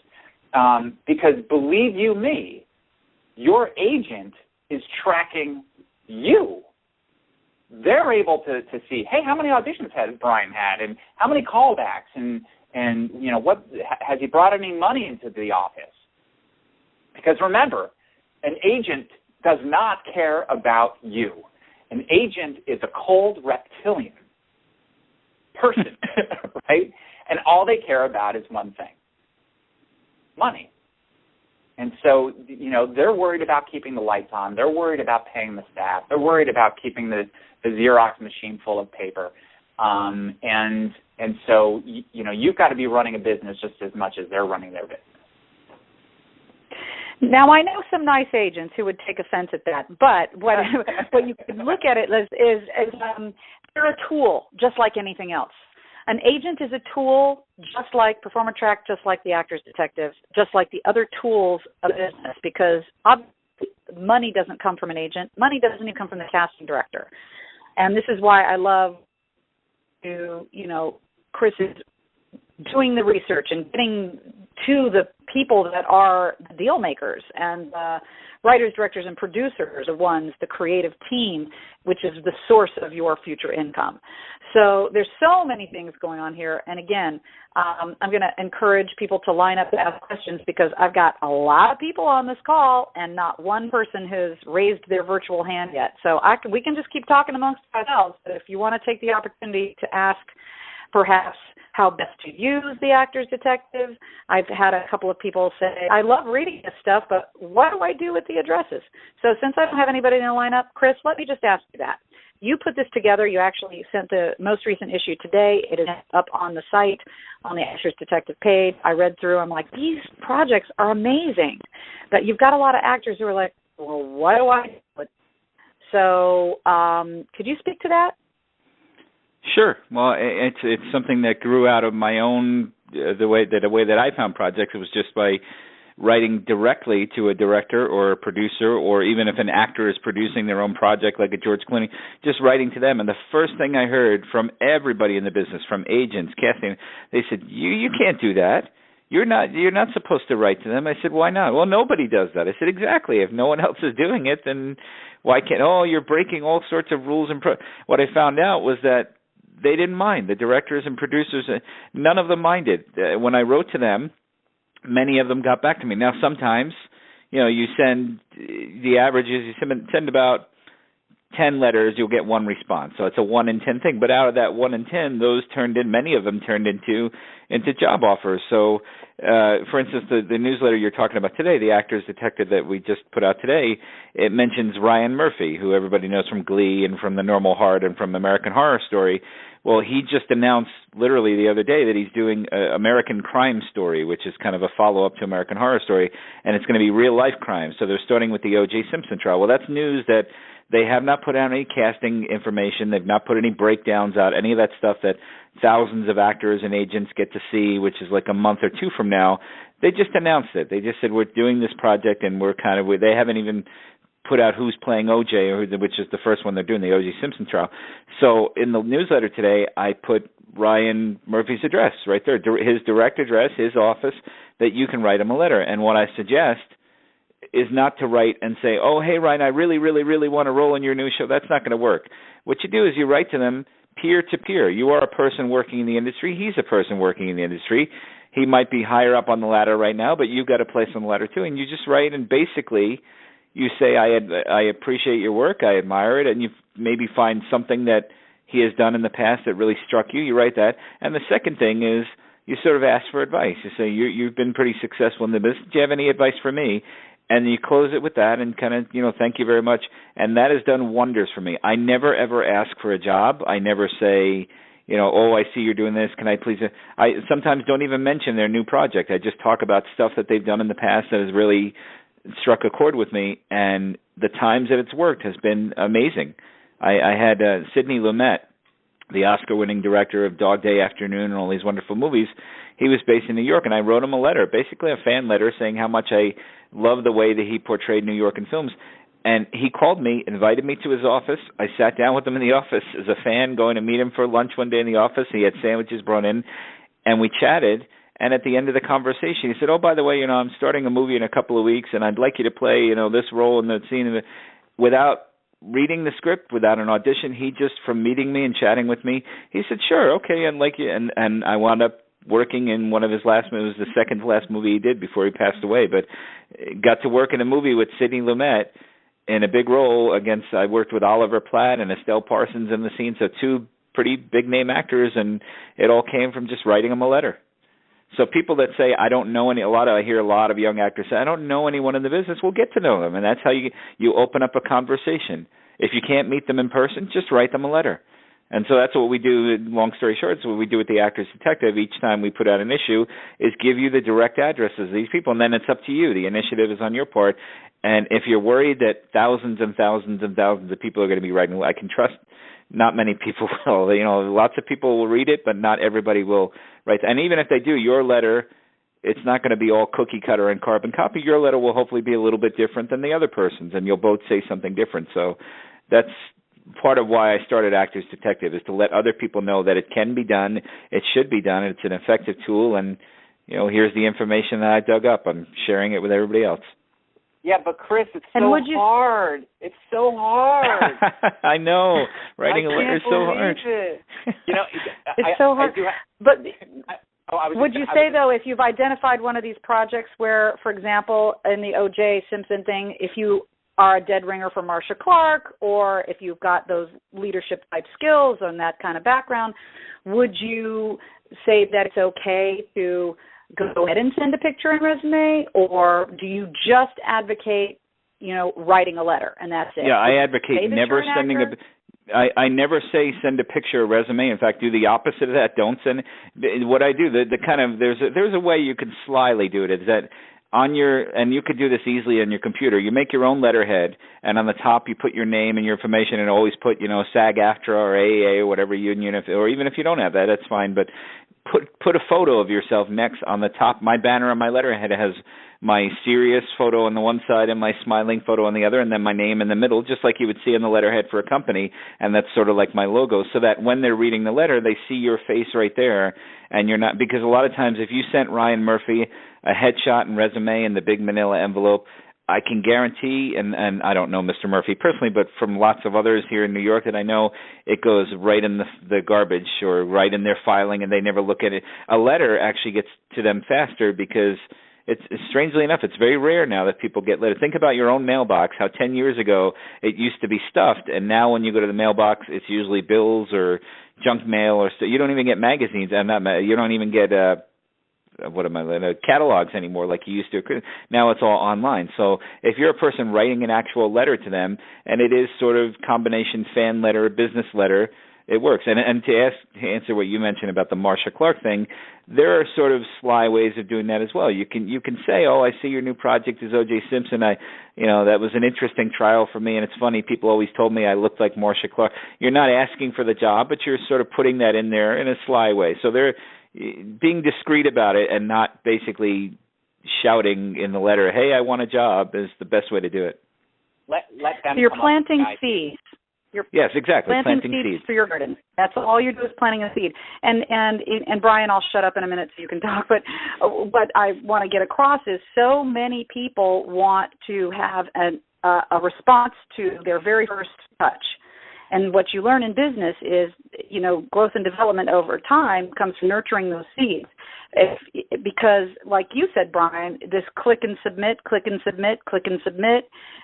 Because believe you me, your agent is tracking you. They're able to see, hey, how many auditions has Brian had, and how many callbacks, and what has he brought any money into the office? Because remember, an agent does not care about you. An agent is a cold reptilian person, right? And all they care about is one thing: money. And so, they're worried about keeping the lights on. They're worried about paying the staff. They're worried about keeping the Xerox machine full of paper. And so, you've got to be running a business just as much as they're running their business. Now, I know some nice agents who would take offense at that, but what you could look at it is they're a tool, just like anything else. An agent is a tool, just like Performer Track, just like the Actor's Detective, just like the other tools of business, because obviously money doesn't come from an agent. Money doesn't even come from the casting director. And this is why I love Chris is doing the research and getting to the people that are the deal makers and writers, directors, and producers are ones, the creative team, which is the source of your future income. So there's so many things going on here. And again, I'm going to encourage people to line up to ask questions because I've got a lot of people on this call and not one person has raised their virtual hand yet. So we can just keep talking amongst ourselves. But if you want to take the opportunity to ask perhaps how best to use the Actor's Detective. I've had a couple of people say, I love reading this stuff, but what do I do with the addresses? So since I don't have anybody in the lineup, Chris, let me just ask you that. You put this together. You actually sent the most recent issue today. It is up on the site, on the Actor's Detective page. I read through. I'm like, these projects are amazing. But you've got a lot of actors who are like, well, what do I do? So could you speak to that? Sure. Well, it's something that grew out of my own the way that I found projects. It was just by writing directly to a director or a producer, or even if an actor is producing their own project, like a George Clooney, just writing to them. And the first thing I heard from everybody in the business, from agents, casting, they said, "You can't do that. You're not supposed to write to them." I said, "Why not?" "Well, nobody does that." I said, "Exactly. If no one else is doing it, then why can't?" "Oh, you're breaking all sorts of rules." And what I found out was that they didn't mind. The directors and producers, none of them minded. When I wrote to them, many of them got back to me. Now, sometimes, you send, the average is you send about 10 letters, you'll get one response. So it's a 1 in 10 thing. But out of that 1 in 10, many of them turned into job offers. So, for instance, the newsletter you're talking about today, the Actor's Detective that we just put out today, it mentions Ryan Murphy, who everybody knows from Glee and from The Normal Heart and from American Horror Story. Well, he just announced literally the other day that he's doing American Crime Story, which is kind of a follow-up to American Horror Story, and it's going to be real-life crime. So they're starting with the O.J. Simpson trial. Well, that's news that they have not put out any casting information. They've not put any breakdowns out, any of that stuff that thousands of actors and agents get to see, which is like a month or two from now. They just announced it. They just said, we're doing this project, and they haven't even put out who's playing OJ, which is the first one they're doing, the O.J. Simpson trial. So in the newsletter today, I put Ryan Murphy's address right there, his direct address, his office, that you can write him a letter. And what I suggest is not to write and say, oh, hey, Ryan, I really, really, really want to roll in your new show. That's not going to work. What you do is you write to them peer to peer. You are a person working in the industry. He's a person working in the industry. He might be higher up on the ladder right now, but you've got a place on the ladder too. And you just write and basically you say, I appreciate your work, I admire it, and you maybe find something that he has done in the past that really struck you. You write that. And the second thing is you sort of ask for advice. You say, you've been pretty successful in the business. Do you have any advice for me? And you close it with that and kind of, thank you very much. And that has done wonders for me. I never, ever ask for a job. I never say, oh, I see you're doing this. Can I please? I sometimes don't even mention their new project. I just talk about stuff that they've done in the past that has really struck a chord with me. And the times that it's worked has been amazing. I had Sidney Lumet, the Oscar-winning director of Dog Day Afternoon and all these wonderful movies. He was based in New York, and I wrote him a letter, basically a fan letter, saying how much I love the way that he portrayed New York in films. And he called me, invited me to his office. I sat down with him in the office as a fan, going to meet him for lunch one day in the office. He had sandwiches brought in, and we chatted. And at the end of the conversation, he said, oh, by the way, I'm starting a movie in a couple of weeks, and I'd like you to play, this role in the scene. Without reading the script, without an audition, he just, from meeting me and chatting with me, he said, sure, okay, I'd like you. And I wound up working in one of his last movies, the second to last movie he did before he passed away, but got to work in a movie with Sidney Lumet in a big role I worked with Oliver Platt and Estelle Parsons in the scene, so two pretty big name actors, and it all came from just writing them a letter. So people that say, I don't know I hear a lot of young actors say, I don't know anyone in the business, well, get to know them, and that's how you open up a conversation. If you can't meet them in person, just write them a letter. And so that's what we do, long story short, so what we do with the Actors Detective each time we put out an issue is give you the direct addresses of these people, and then it's up to you. The initiative is on your part. And if you're worried that thousands and thousands and thousands of people are going to be writing, I can trust not many people will. Lots of people will read it, but not everybody will write. And even if they do, your letter, it's not going to be all cookie cutter and carbon copy. Your letter will hopefully be a little bit different than the other person's, and you'll both say something different. So that's part of why I started Actors Detective, is to let other people know that it can be done, it should be done, it's an effective tool, and here's the information that I dug up. I'm sharing it with everybody else. Yeah, but Chris, it's so hard. It's so hard. I know. Writing a letter is so hard. It's so hard. Would you say, though, if you've identified one of these projects where, for example, in the O.J. Simpson thing, if you are a dead ringer for Marcia Clark, or if you've got those leadership type skills and that kind of background, would you say that it's okay to go ahead and send a picture and resume, or do you just advocate, writing a letter and that's it? Yeah, I advocate never sending I never say send a picture or resume. In fact, do the opposite of that. Don't send. What I do, the kind of there's a way you can slyly do it. Is that and you could do this easily on your computer. You make your own letterhead, and on the top you put your name and your information, and always put SAG-AFTRA or AAA or whatever union, or even if you don't have that, that's fine. But put a photo of yourself next on the top. My banner on my letterhead has my serious photo on the one side and my smiling photo on the other, and then my name in the middle, just like you would see on the letterhead for a company, and that's sort of like my logo, so that when they're reading the letter, they see your face right there, and you're not, because a lot of times if you sent Ryan Murphy a headshot and resume in the big manila envelope, I can guarantee, and I don't know Mr. Murphy personally, but from lots of others here in New York that I know, it goes right in the garbage or right in their filing, and they never look at it. A letter actually gets to them faster because it's strangely enough, it's very rare now that people get letters. Think about your own mailbox, how 10 years ago it used to be stuffed, and now when you go to the mailbox, it's usually bills or junk mail, or you don't even get magazines. You don't even get catalogs anymore like you used to. Now it's all online. So if you're a person writing an actual letter to them, and it is sort of combination fan letter, business letter, it works. And to answer what you mentioned about the Marcia Clark thing, there are sort of sly ways of doing that as well. You can say, "Oh, I see your new project is O.J. Simpson. That was an interesting trial for me, and it's funny. People always told me I looked like Marcia Clark." You're not asking for the job, but you're sort of putting that in there in a sly way. So they're being discreet about it and not basically shouting in the letter, "Hey, I want a job," is the best way to do it. Let them. So you're planting seeds. Yes, exactly. Planting seeds for your garden. That's all you do is planting a seed. And Brian, I'll shut up in a minute so you can talk. But what I want to get across is so many people want to have a response to their very first touch. And what you learn in business is, growth and development over time comes from nurturing those seeds. Because, like you said, Brian, this click and submit,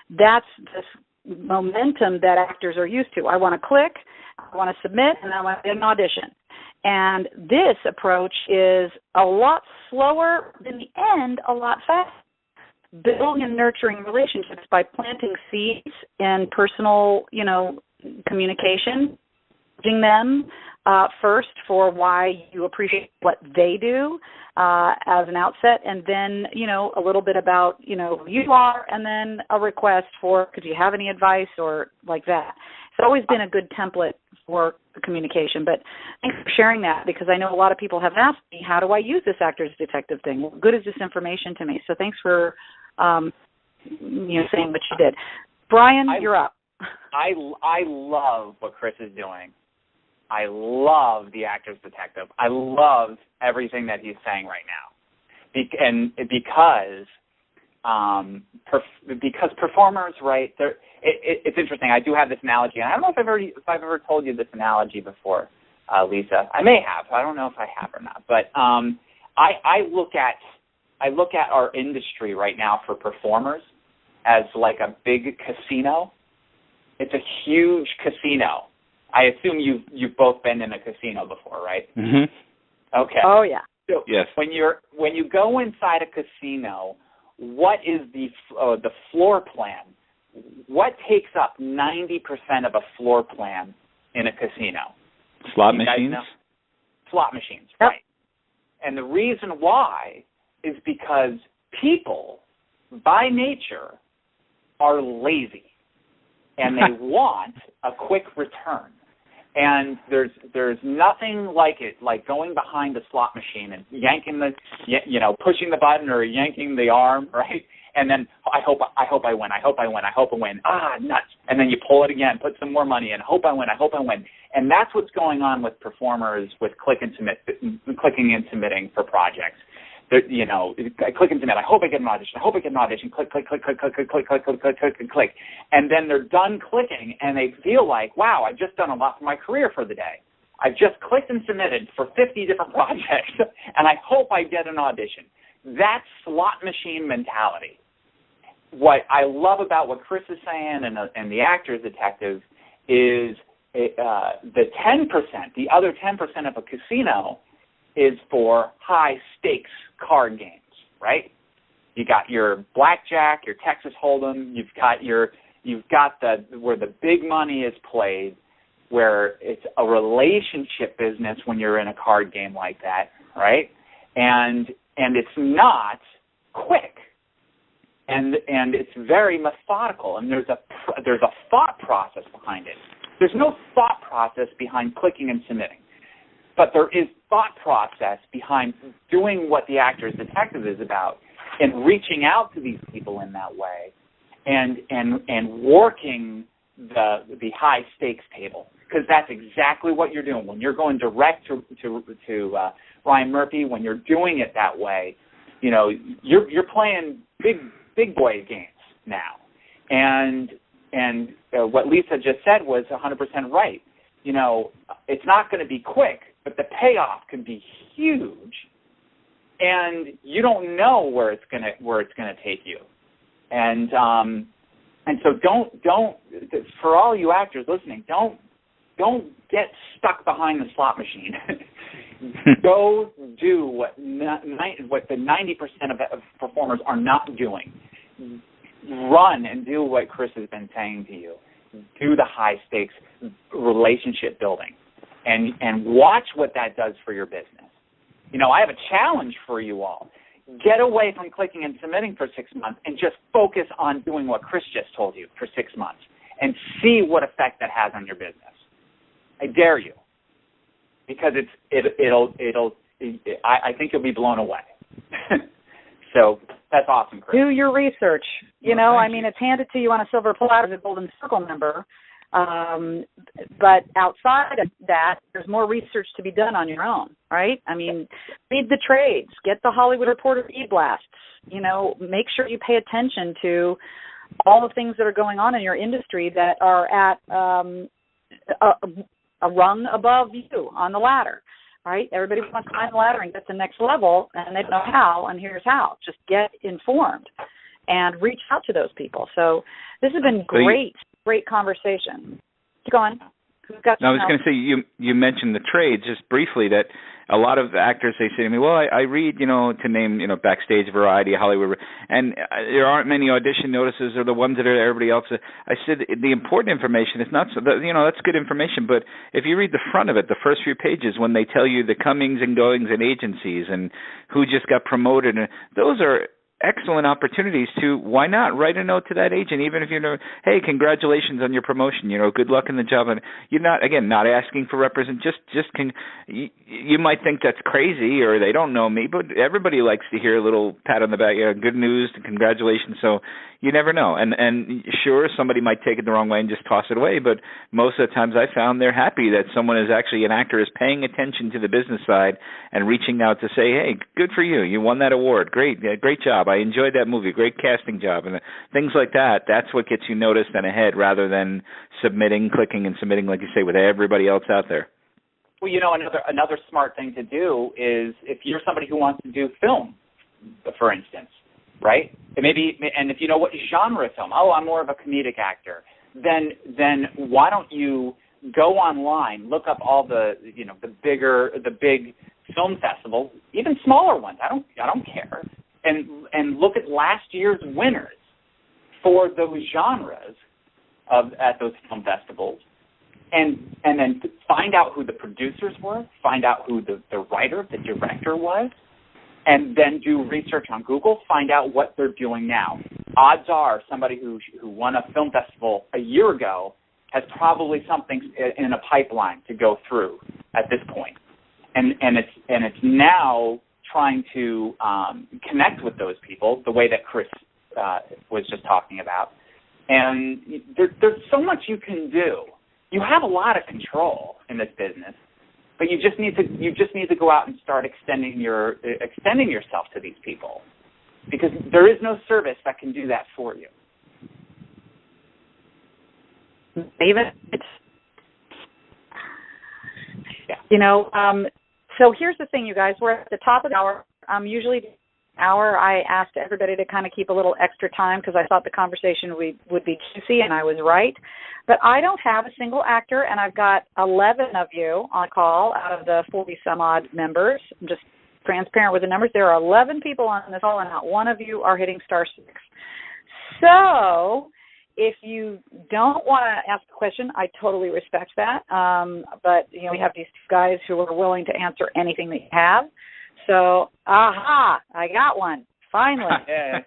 that's this momentum that actors are used to. I want to click, I want to submit, and I want to get an audition. And this approach is a lot slower, in the end, a lot faster. Building and nurturing relationships by planting seeds in personal, communication, judging them first for why you appreciate what they do as an outset, and then, a little bit about, who you are, and then a request for, could you have any advice or like that. It's always been a good template for communication, but thanks for sharing that, because I know a lot of people have asked me, how do I use this Actors Detective thing? What good is this information to me? So thanks for, saying what you did. Brian, you're up. I love what Chris is doing. I love the Actors Detective. I love everything that he's saying right now, because performers, right? It's interesting. I do have this analogy, and I don't know if I've ever told you this analogy before, Lisa. I may have. I don't know if I have or not. But I look at our industry right now for performers as like a big casino. It's a huge casino. I assume you've both been in a casino before, right? Mm-hmm. Okay. Oh yeah. So yes. When you go inside a casino, what is the floor plan? What takes up 90% of a floor plan in a casino? Slot machines? Slot machines, yep. right. And the reason why is because people, by nature, are lazy, and they want a quick return. And there's nothing like it, like going behind a slot machine and yanking pushing the button or yanking the arm, right? And then I hope I win. Ah, nuts. And then you pull it again, put some more money in. Hope I win. And that's what's going on with performers with clicking and submitting for projects. Click and submit. I hope I get an audition. Click. And then they're done clicking, and they feel like, wow, I've just done a lot for my career for the day. I've just clicked and submitted for 50 different projects, and I hope I get an audition. That's slot machine mentality. What I love about what Chris is saying and the Actors Detective is the 10%, the other 10% of a casino is for high-stakes card games, right? You got your blackjack, your Texas Hold'em. You've got where the big money is played, where it's a relationship business when you're in a card game like that, right? And it's not quick, and it's very methodical, and there's a thought process behind it. There's no thought process behind clicking and submitting. But there is thought process behind doing what the Actors Detective is about and reaching out to these people in that way and working the high stakes table, because that's exactly what you're doing when you're going direct to Ryan Murphy. When you're doing it that way, you're playing big boy games now, and what Lisa just said was 100% right. It's not going to be quick, but the payoff can be huge, and you don't know where it's going to take you. And so don't for all you actors listening, don't get stuck behind the slot machine. Go do what the 90% of performers are not doing. Run and do what Chris has been saying to you. Do the high stakes relationship building, and watch what that does for your business. I have a challenge for you all. Get away from clicking and submitting for 6 months and just focus on doing what Chris just told you for 6 months, and see what effect that has on your business. I dare you, because I think you'll be blown away. So that's awesome, Chris. Do your research. It's handed to you on a silver platter as a Golden Circle member. But outside of that, there's more research to be done on your own, right? Read the trades, get the Hollywood Reporter e-blasts, make sure you pay attention to all the things that are going on in your industry that are at a rung above you on the ladder, right? Everybody wants to climb the ladder and get to the next level, and they don't know how, and here's how. Just get informed and reach out to those people. So this has been great conversation. Keep going. I was going to say, you mentioned the trades just briefly, that a lot of actors, they say to me, well, I read, to name, Backstage, Variety, Hollywood, and there aren't many audition notices or the ones that are everybody else. I said the important information is not, that's good information, but if you read the front of it, the first few pages, when they tell you the comings and goings and agencies and who just got promoted, and those are excellent opportunities to, why not write a note to that agent, even if hey, congratulations on your promotion, good luck in the job. And you're not asking for you might think that's crazy or they don't know me, but everybody likes to hear a little pat on the back, good news and congratulations. So you never know. And sure, somebody might take it the wrong way and just toss it away, but most of the times I found they're happy that someone is actually, an actor is paying attention to the business side and reaching out to say, hey, good for you. You won that award. Great job. I enjoyed that movie. Great casting job. And things like that, that's what gets you noticed and ahead, rather than clicking and submitting, like you say, with everybody else out there. Well, another smart thing to do is, if you're somebody who wants to do film, for instance, right? And if you know what genre film, I'm more of a comedic actor, then why don't you go online, look up all the big film festivals, even smaller ones. I don't care. And look at last year's winners for those genres at those film festivals, and then find out who the producers were, find out who the writer, the director was, and then do research on Google, find out what they're doing now. Odds are somebody who won a film festival a year ago has probably something in a pipeline to go through at this point. And it's now trying to connect with those people the way that Chris was just talking about. And there's so much you can do. You have a lot of control in this business, but you just need to go out and start extending yourself to these people, because there is no service that can do that for you. Even so here's the thing, you guys. We're at the top of the hour. Usually hour, I asked everybody to kind of keep a little extra time because I thought the conversation would be juicy, and I was right. But I don't have a single actor, and I've got 11 of you on call out of the 40-some-odd members. I'm just transparent with the numbers. There are 11 people on this call, and not one of you are hitting *6. So if you don't want to ask a question, I totally respect that. But, we have these guys who are willing to answer anything that you have. So, I got one. Finally. Yay.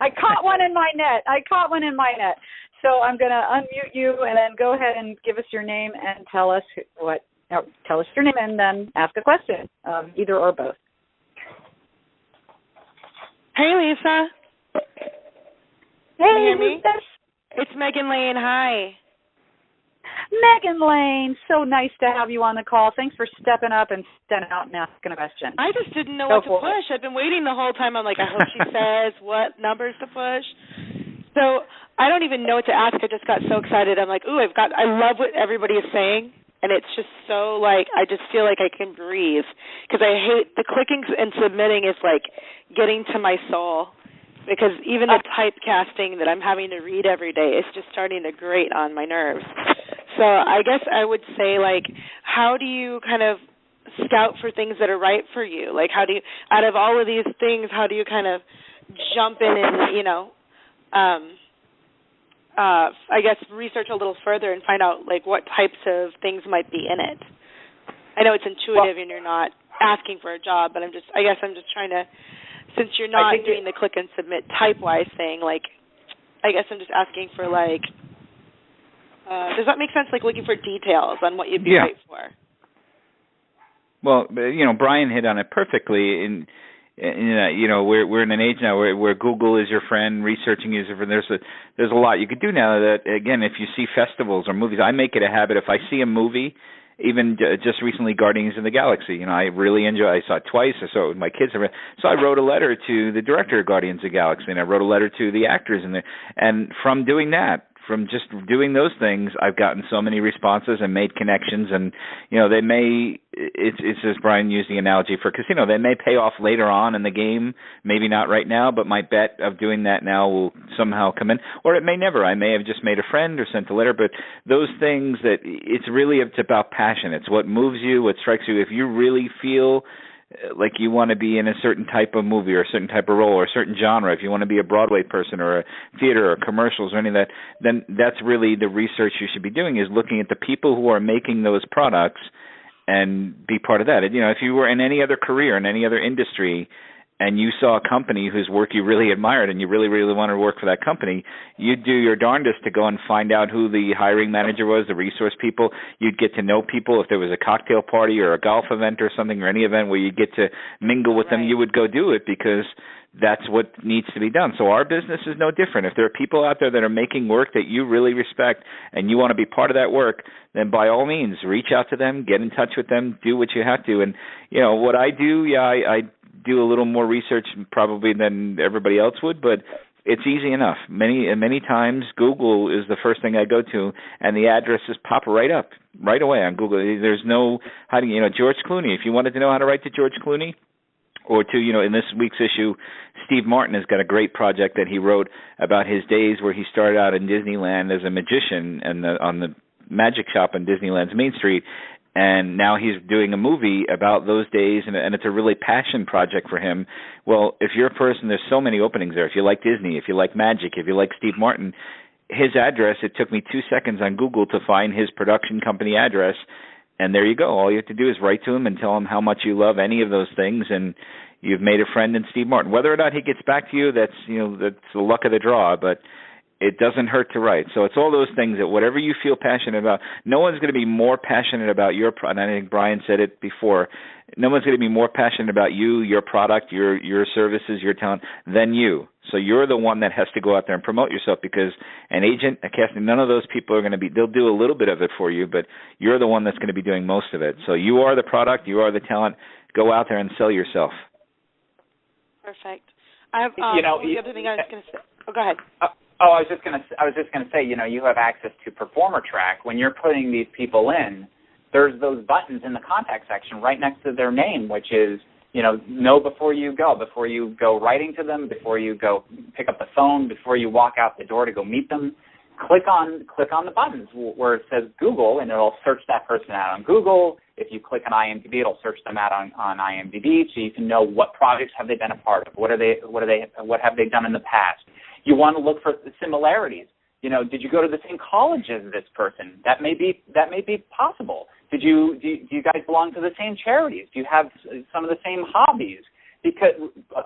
I caught one in my net. So I'm going to unmute you and then go ahead and give us your name and tell us your name and then ask a question, either or both. Hey, Lisa. Hey, who's this? It's Megan Lane. Hi. Megan Lane, so nice to have you on the call. Thanks for stepping up and standing out and asking a question. I just didn't know what to push. I've been waiting the whole time. I'm like, I hope she says what numbers to push. So I don't even know what to ask. I just got so excited. I'm like, I love what everybody is saying. And it's just so, I just feel like I can breathe. Because I hate the clicking and submitting is like getting to my soul. Because even the typecasting that I'm having to read every day is just starting to grate on my nerves. So I guess I would say, how do you kind of scout for things that are right for you? How do you, out of all of these things, how do you kind of jump in and, I guess research a little further and find out, what types of things might be in it? I know it's intuitive and you're not asking for a job, but I'm just trying to, since you're not doing the click and submit type-wise thing, I guess I'm just asking for, does that make sense? Looking for details on what you'd be right for. Well, Brian hit on it perfectly. We're in an age now where Google is your friend, researching is your friend. There's a lot you could do now. That again, if you see festivals or movies, I make it a habit. If I see a movie, even just recently, Guardians of the Galaxy. I really enjoy. I saw it twice. I saw it with my kids. So I wrote a letter to the director of Guardians of the Galaxy, and I wrote a letter to the actors in there. And from doing that, from just doing those things, I've gotten so many responses and made connections. And they may. It's as Brian used the analogy for casino. They may pay off later on in the game, maybe not right now, but my bet of doing that now will somehow come in, or it may never. I may have just made a friend or sent a letter, but those things it's about passion. It's what moves you, what strikes you. If you really feel like you want to be in a certain type of movie or a certain type of role or a certain genre, if you want to be a Broadway person or a theater or commercials or any of that, then that's really the research you should be doing, is looking at the people who are making those products and be part of that. If you were in any other career, in any other industry, and you saw a company whose work you really admired and you really, really wanted to work for that company, you'd do your darndest to go and find out who the hiring manager was, the resource people. You'd get to know people. If there was a cocktail party or a golf event or something, or any event where you get to mingle with them, you would go do it, because that's what needs to be done. So our business is no different. If there are people out there that are making work that you really respect and you want to be part of that work, then by all means, reach out to them, get in touch with them, do what you have to. And, what I do, I do a little more research probably than everybody else would, but it's easy enough. Many times Google is the first thing I go to, and the addresses pop right up right away on Google. There's no hiding. George Clooney, if you wanted to know how to write to George Clooney, or to, in this week's issue, Steve Martin has got a great project that he wrote about his days where he started out in Disneyland as a magician and on the magic shop on Disneyland's Main Street. And now he's doing a movie about those days, and it's a really passion project for him. Well, if you're a person, there's so many openings there. If you like Disney, if you like magic, if you like Steve Martin, his address, it took me 2 seconds on Google to find his production company address, and there you go. All you have to do is write to him and tell him how much you love any of those things, and you've made a friend in Steve Martin. Whether or not he gets back to you, that's the luck of the draw, but it doesn't hurt to write. So it's all those things that whatever you feel passionate about, no one's going to be more passionate about your product. And I think Brian said it before. No one's going to be more passionate about you, your product, your services, your talent than you. So you're the one that has to go out there and promote yourself, because an agent, a casting, none of those people are going to be, they'll do a little bit of it for you, but you're the one that's going to be doing most of it. So you are the product, you are the talent. Go out there and sell yourself. Perfect. I have the other thing I was going to say. Oh, go ahead. I was just gonna say, you have access to Performer Track. When you're putting these people in, there's those buttons in the contact section right next to their name, which is, know before you go writing to them, before you go pick up the phone, before you walk out the door to go meet them. Click on the buttons where it says Google, and it'll search that person out on Google. If you click on IMDb, it'll search them out on IMDb, so you can know what projects have they been a part of, what have they done in the past. You want to look for the similarities. Did you go to the same college as this person? That may be possible. Do you guys belong to the same charities? Do you have some of the same hobbies? Because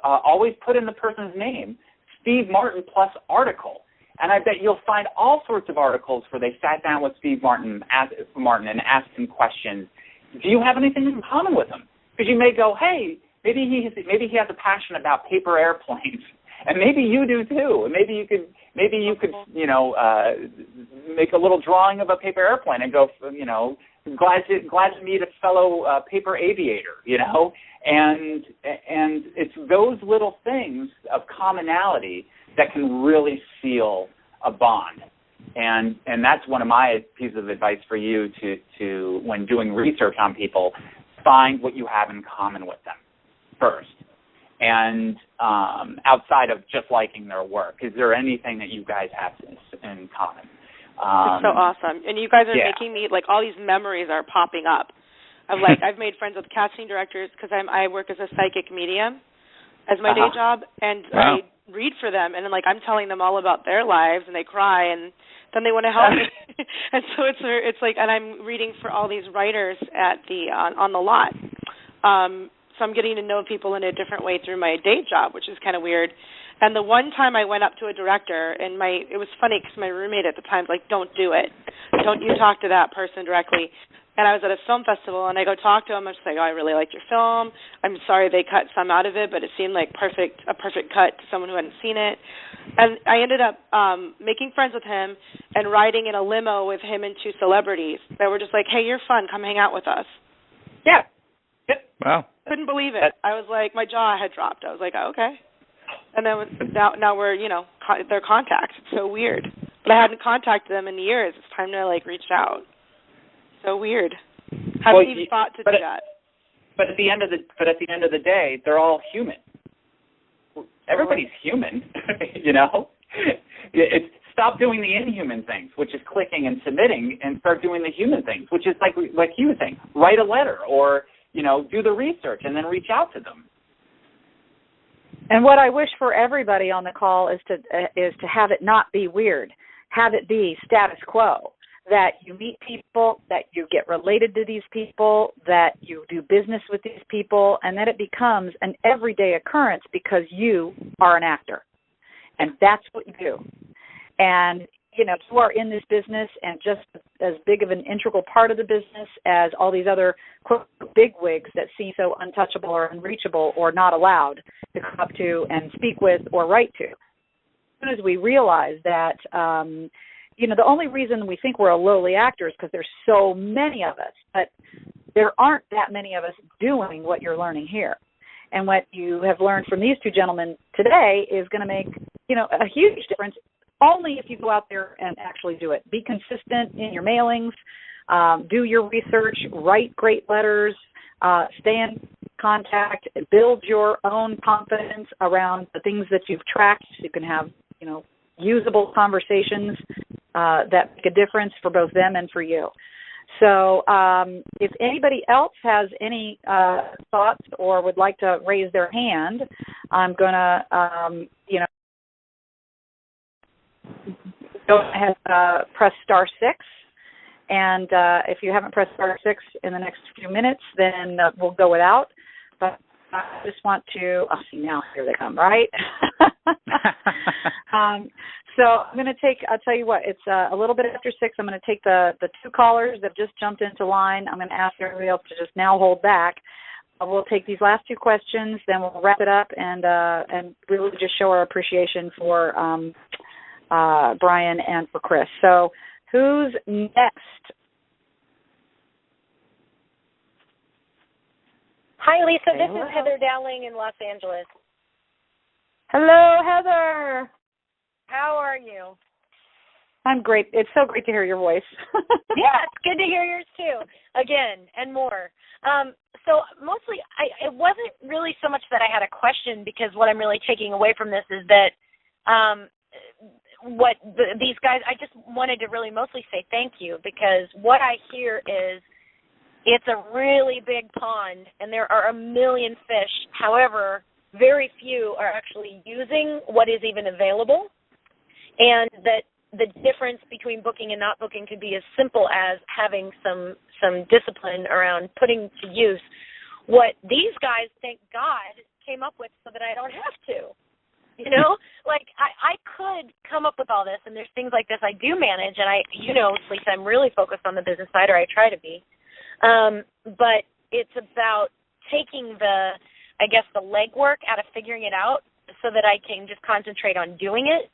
always put in the person's name, Steve Martin plus article. And I bet you'll find all sorts of articles where they sat down with Steve Martin and asked him questions. Do you have anything in common with him? Because you may go, hey, maybe he has a passion about paper airplanes. And maybe you do too. And maybe you could make a little drawing of a paper airplane and go, glad to meet a fellow paper aviator, And it's those little things of commonality that can really seal a bond. And that's one of my pieces of advice for you to when doing research on people, find what you have in common with them first. And outside of just liking their work, is there anything that you guys have in common? It's so awesome. And you guys are making me, all these memories are popping up. I've made friends with casting directors because I work as a psychic medium as my day job, and wow. I read for them, and I'm telling them all about their lives, and they cry, and then they want to help me. And so it's and I'm reading for all these writers at on the lot. So I'm getting to know people in a different way through my day job, which is kind of weird. And the one time I went up to a director, and it was funny because my roommate at the time was like, don't do it. Don't you talk to that person directly. And I was at a film festival, and I go talk to him. I was like, I really liked your film. I'm sorry they cut some out of it, but it seemed like a perfect cut to someone who hadn't seen it. And I ended up making friends with him and riding in a limo with him and two celebrities that were just like, hey, you're fun. Come hang out with us. Yeah. Wow. Couldn't believe it. I was like, my jaw had dropped. I was like, oh, okay. And then now we're, their contacts. It's so weird. But I hadn't contacted them in years. It's time to reach out. So weird. Haven't even thought to do that. But at the end of the day, they're all human. Everybody's human, It's stop doing the inhuman things, which is clicking and submitting, and start doing the human things, which is like you were saying, write a letter or do the research and then reach out to them. And what I wish for everybody on the call is to have it not be weird, have it be status quo. That you meet people, that you get related to these people, that you do business with these people, and that it becomes an everyday occurrence because you are an actor. And that's what you do. And, you are in this business and just as big of an integral part of the business as all these other quote bigwigs that seem so untouchable or unreachable or not allowed to come up to and speak with or write to. As soon as we realize that, the only reason we think we're a lowly actor is because there's so many of us, but there aren't that many of us doing what you're learning here. And what you have learned from these two gentlemen today is going to make, a huge difference only if you go out there and actually do it. Be consistent in your mailings, do your research, write great letters, stay in contact, build your own confidence around the things that you've tracked so you can have, usable conversations that make a difference for both them and for you. So if anybody else has any thoughts or would like to raise their hand, I'm going to, go ahead, press star 6. And if you haven't pressed star 6 in the next few minutes, then we'll go without. But I just want to, see, now here they come, right? So I'm going to take, I'll tell you what, it's a little bit after 6. I'm going to take the 2 callers that just jumped into line. I'm going to ask everybody else to just now hold back. We'll take these last 2 questions, then we'll wrap it up and really just show our appreciation for Brian and for Chris. So who's next? Hi, Lisa. This is Heather Dowling in Los Angeles. Hello, Heather. How are you? I'm great. It's so great to hear your voice. Yeah, it's good to hear yours too. Again, and more. So mostly, it wasn't really so much that I had a question, because what I'm really taking away from this is that these guys, I just wanted to really mostly say thank you, because what I hear is it's a really big pond and there are a million fish. However, very few are actually using what is even available, and that the difference between booking and not booking could be as simple as having some discipline around putting to use what these guys, thank God, came up with so that I don't have to. You know, like I could come up with all this, and there's things like this I do manage, and Lisa, I'm really focused on the business side, or I try to be. But it's about taking the legwork out of figuring it out so that I can just concentrate on doing it.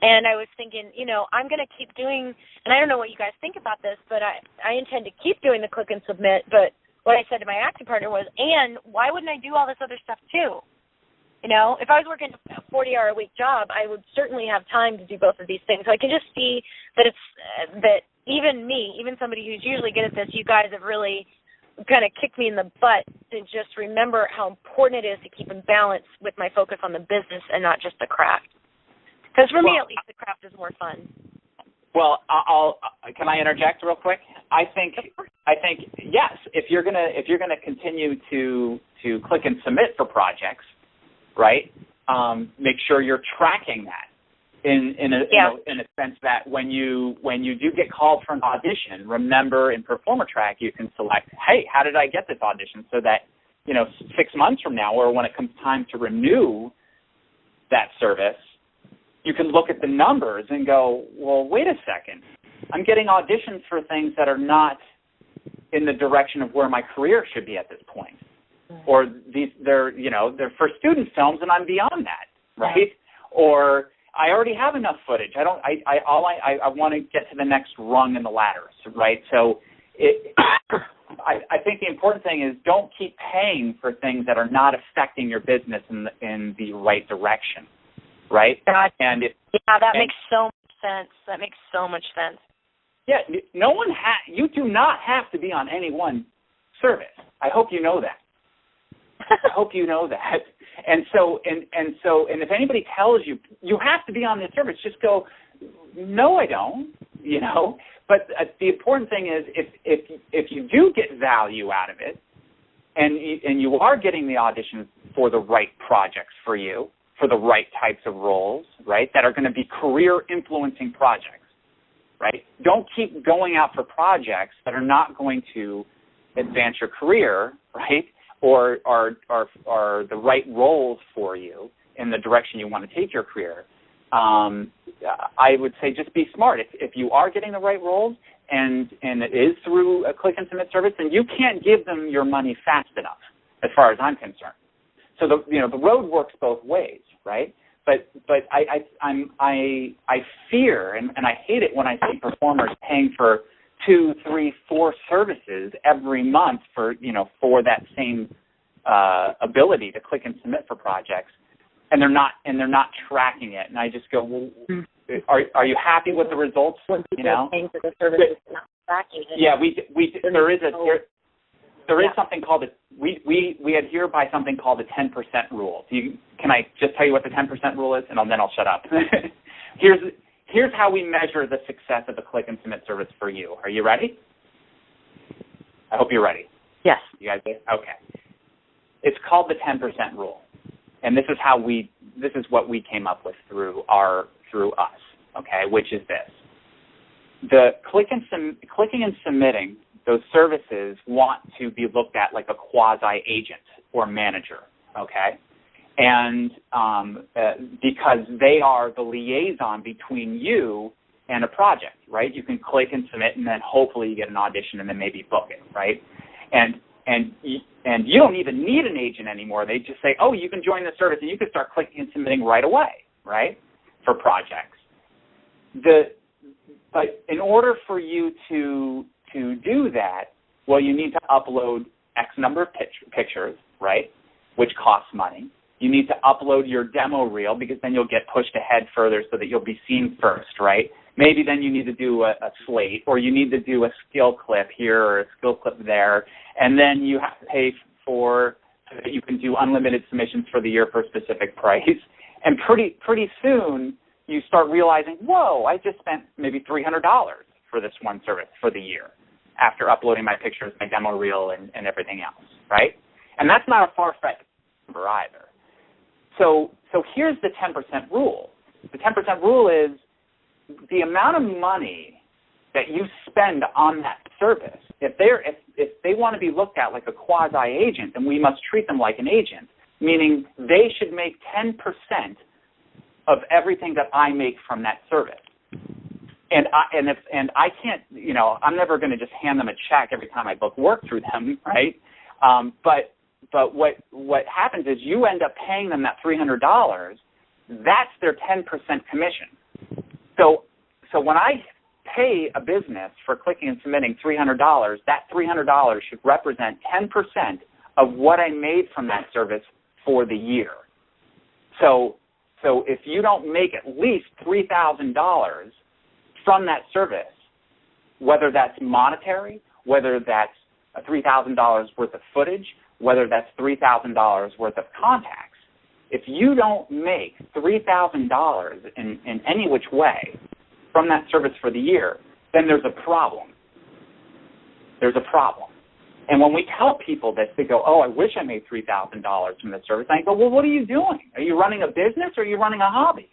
And I was thinking, I'm going to keep doing, and I don't know what you guys think about this, but I intend to keep doing the click and submit. But what I said to my acting partner was, and why wouldn't I do all this other stuff too? If I was working a 40-hour-a-week job, I would certainly have time to do both of these things. So I can just see that that even me, even somebody who's usually good at this, you guys have really kind of kicked me in the butt to just remember how important it is to keep in balance with my focus on the business and not just the craft. Because for me, at least, the craft is more fun. Well, can I interject real quick? I think yes. If you're gonna continue to click and submit for projects, right? Make sure you're tracking that in a sense that when you do get called for an audition, remember in Performer Track you can select, hey, how did I get this audition? So that 6 months from now, or when it comes time to renew that service, you can look at the numbers and go, well, wait a second. I'm getting auditions for things that are not in the direction of where my career should be at this point. Or they're for student films and I'm beyond that, right? Or I already have enough footage. I want to get to the next rung in the ladder, right? So I think the important thing is don't keep paying for things that are not affecting your business in the right direction. Right? That makes so much sense. That makes so much sense. Yeah, you do not have to be on any one service. I hope you know that. I hope you know that. And so if anybody tells you you have to be on this service, just go, no, I don't. But the important thing is if you do get value out of it, and you are getting the auditions for the right projects for you, for the right types of roles, right, that are going to be career-influencing projects, right? Don't keep going out for projects that are not going to advance your career, right, or are the right roles for you in the direction you want to take your career. I would say just be smart. If you are getting the right roles and it is through a click and submit service, then you can't give them your money fast enough, as far as I'm concerned. So the road works both ways, right? But I fear and I hate it when I see performers paying for 2, 3, 4 services every month for that same ability to click and submit for projects, and they're not tracking it. And I just go, well, are you happy with the results? Paying for the services, not tracking it. Yeah, there is something called we adhere by something called the 10% rule. Can I just tell you what the 10% rule is, and then I'll shut up. Here's how we measure the success of a click and submit service for you. Are you ready? I hope you're ready. Yes. You guys ready? Okay. It's called the 10% rule, and this is what we came up with through us. okay, which is this. The clicking and submitting, those services want to be looked at like a quasi-agent or manager, okay? And because they are the liaison between you and a project, right? You can click and submit, and then hopefully you get an audition and then maybe book it, right? And you don't even need an agent anymore. They just say, oh, you can join the service, and you can start clicking and submitting right away, right, for projects. But in order for you to do that, well, you need to upload X number of pictures, right, which costs money. You need to upload your demo reel because then you'll get pushed ahead further so that you'll be seen first, right? Maybe then you need to do a slate, or you need to do a skill clip here or a skill clip there, and then you have to pay for so that you can do unlimited submissions for the year for a specific price. And pretty soon you start realizing, whoa, I just spent maybe $300 for this one service for the year after uploading my pictures, my demo reel, and everything else, right? And that's not a far-fetched number either. So here's the 10% rule. The 10% rule is the amount of money that you spend on that service. If they want to be looked at like a quasi-agent, then we must treat them like an agent, meaning they should make 10% of everything that I make from that service. And I can't, I'm never going to just hand them a check every time I book work through them, right? But what happens is you end up paying them that $300. That's their 10% commission. So when I pay a business for clicking and submitting $300, that $300 should represent 10% of what I made from that service for the year. So if you don't make at least $3,000 from that service, whether that's monetary, whether that's $3,000 worth of footage, whether that's $3,000 worth of contacts, if you don't make $3,000 in any which way from that service for the year, then there's a problem. There's a problem. And when we tell people this, they go, oh, I wish I made $3,000 from this service. And I go, well, what are you doing? Are you running a business or are you running a hobby?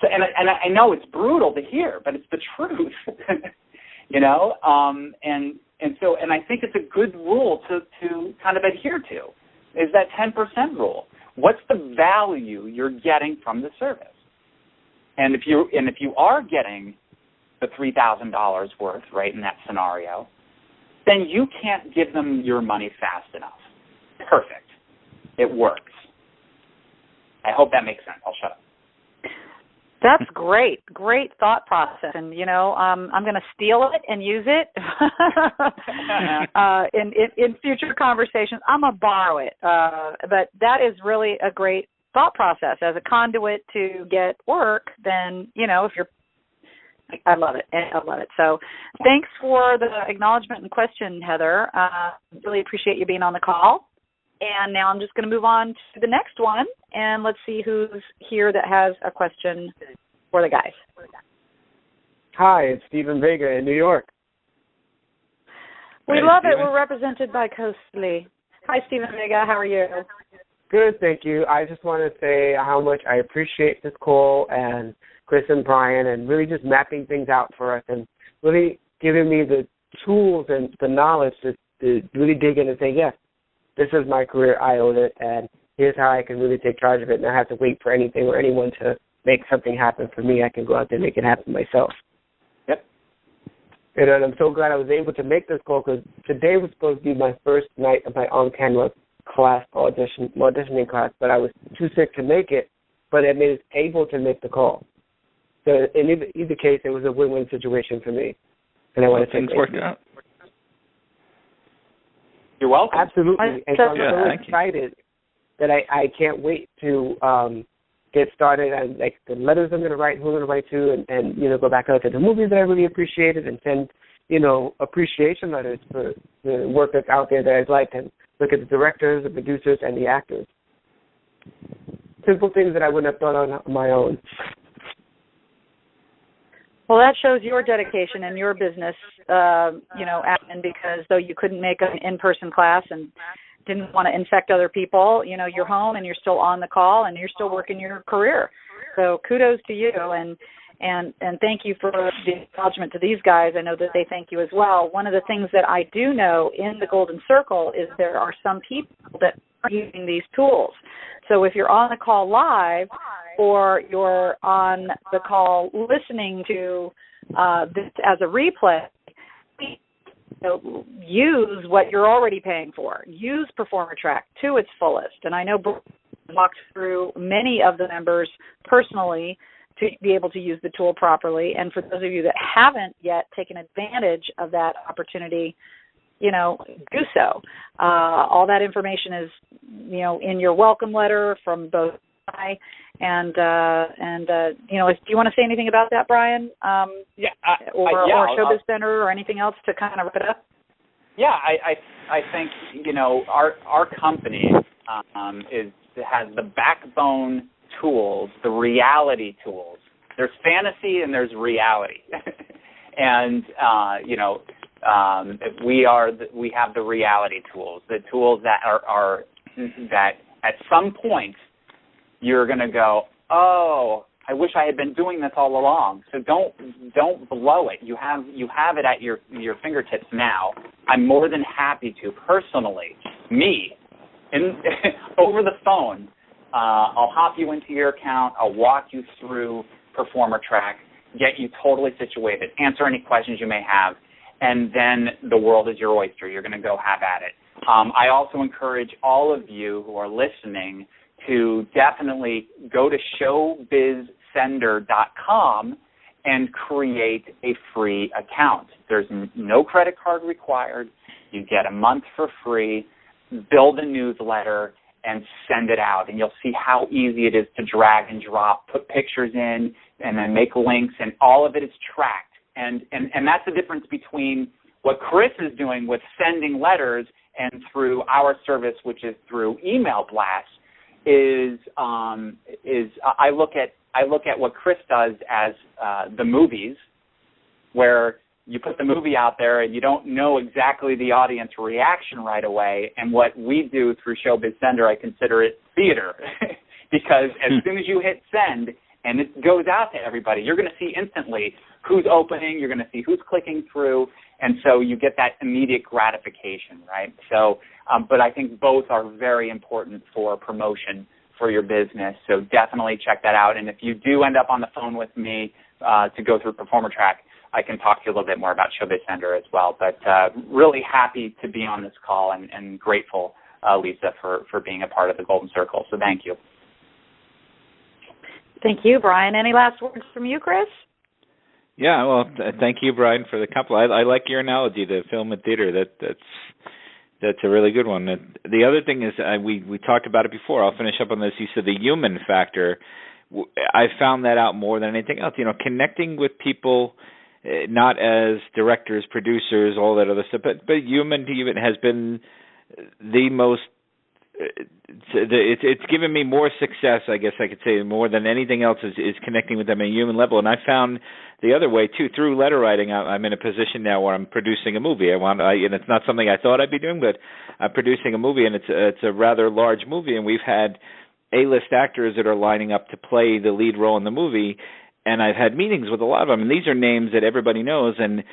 So, and I know it's brutal to hear, but it's the truth, And I think it's a good rule to kind of adhere to, is that 10% rule. What's the value you're getting from the service? And if you are getting the $3,000 worth, right, in that scenario, then you can't give them your money fast enough. Perfect. It works. I hope that makes sense. I'll shut up. That's great. Great thought process. And, I'm going to steal it and use it in future conversations. I'm going to borrow it. But that is really a great thought process. As a conduit to get work, then, if you're – I love it. I love it. So thanks for the acknowledgement and question, Heather. Really appreciate you being on the call. And now I'm just going to move on to the next one, and let's see who's here that has a question for the guys. Hi, it's Stephen Vega in New York. We love it. We're represented by Coastly. Hi, Stephen Vega. How are you? Good, thank you. I just want to say how much I appreciate this call and Chris and Brian and really just mapping things out for us and really giving me the tools and the knowledge to really dig in and say, yes, this is my career, I own it, and here's how I can really take charge of it, and I have to wait for anything or anyone to make something happen for me. I can go out there and make it happen myself. Yep. And I'm so glad I was able to make this call because today was supposed to be my first night of my on-camera class auditioning class, but I was too sick to make it, but I made us able to make the call. So in either case, it was a win-win situation for me, and I want to say things worked out. You're welcome. Absolutely. And so I'm so excited that I can't wait to get started on the letters I'm going to write, who I'm going to write to, and go back out to the movies that I really appreciated and send, appreciation letters for the work that's out there that I'd like and look at the directors, the producers, and the actors. Simple things that I wouldn't have thought on my own. Well, that shows your dedication and your business, admin, because though you couldn't make an in-person class and didn't want to infect other people, you're home and you're still on the call and you're still working your career. So kudos to you, and thank you for the acknowledgement to these guys. I know that they thank you as well. One of the things that I do know in the Golden Circle is there are some people that are using these tools. So if you're on the call live or you're on the call listening to this as a replay, use what you're already paying for. Use Performer Track to its fullest. And I know Brian walked through many of the members personally to be able to use the tool properly. And for those of you that haven't yet taken advantage of that opportunity, do so. All that information is, in your welcome letter from both I and do you want to say anything about that, Brian? Or Showbiz Center or anything else to kind of wrap it up? Yeah, I think our company has the backbone tools, the reality tools. There's fantasy and there's reality, and we have the reality tools, the tools that are that at some point you're going to go, oh, I wish I had been doing this all along. So don't blow it. You have it at your fingertips now. I'm more than happy to personally, over the phone. I'll hop you into your account. I'll walk you through Performer Track, get you totally situated, answer any questions you may have, and then the world is your oyster. You're going to go have at it. I also encourage all of you who are listening to definitely go to showbizsender.com and create a free account. There's no credit card required. You get a month for free. Build a newsletter and send it out, and you'll see how easy it is to drag and drop, put pictures in, and then make links, and all of it is tracked. And that's the difference between what Chris is doing with sending letters and through our service, which is through email blasts. I look at what Chris does as the movies, where you put the movie out there and you don't know exactly the audience reaction right away. And what we do through Showbiz Sender, I consider it theater, because as soon as you hit send and it goes out to everybody, you're going to see instantly who's opening, you're going to see who's clicking through, and so you get that immediate gratification, right? So, but I think both are very important for promotion for your business, so definitely check that out. And if you do end up on the phone with me to go through Performer Track, I can talk to you a little bit more about Showbiz Sender as well. But really happy to be on this call and grateful, Lisa, for being a part of the Golden Circle. So thank you. Thank you, Brian. Any last words from you, Chris? Yeah, well, thank you, Brian, for the compliment. I like your analogy, the film and theater. That's a really good one. The other thing is, we talked about it before. I'll finish up on this. You said the human factor. I found that out more than anything else. Connecting with people, not as directors, producers, all that other stuff, but human to human has been the most. It's given me more success, I guess I could say, more than anything else is connecting with them at a human level. And I found the other way too, through letter writing. I'm in a position now where I'm producing a movie. And it's not something I thought I'd be doing, but I'm producing a movie, and it's a rather large movie, and we've had A-list actors that are lining up to play the lead role in the movie. And I've had meetings with a lot of them, and these are names that everybody knows, and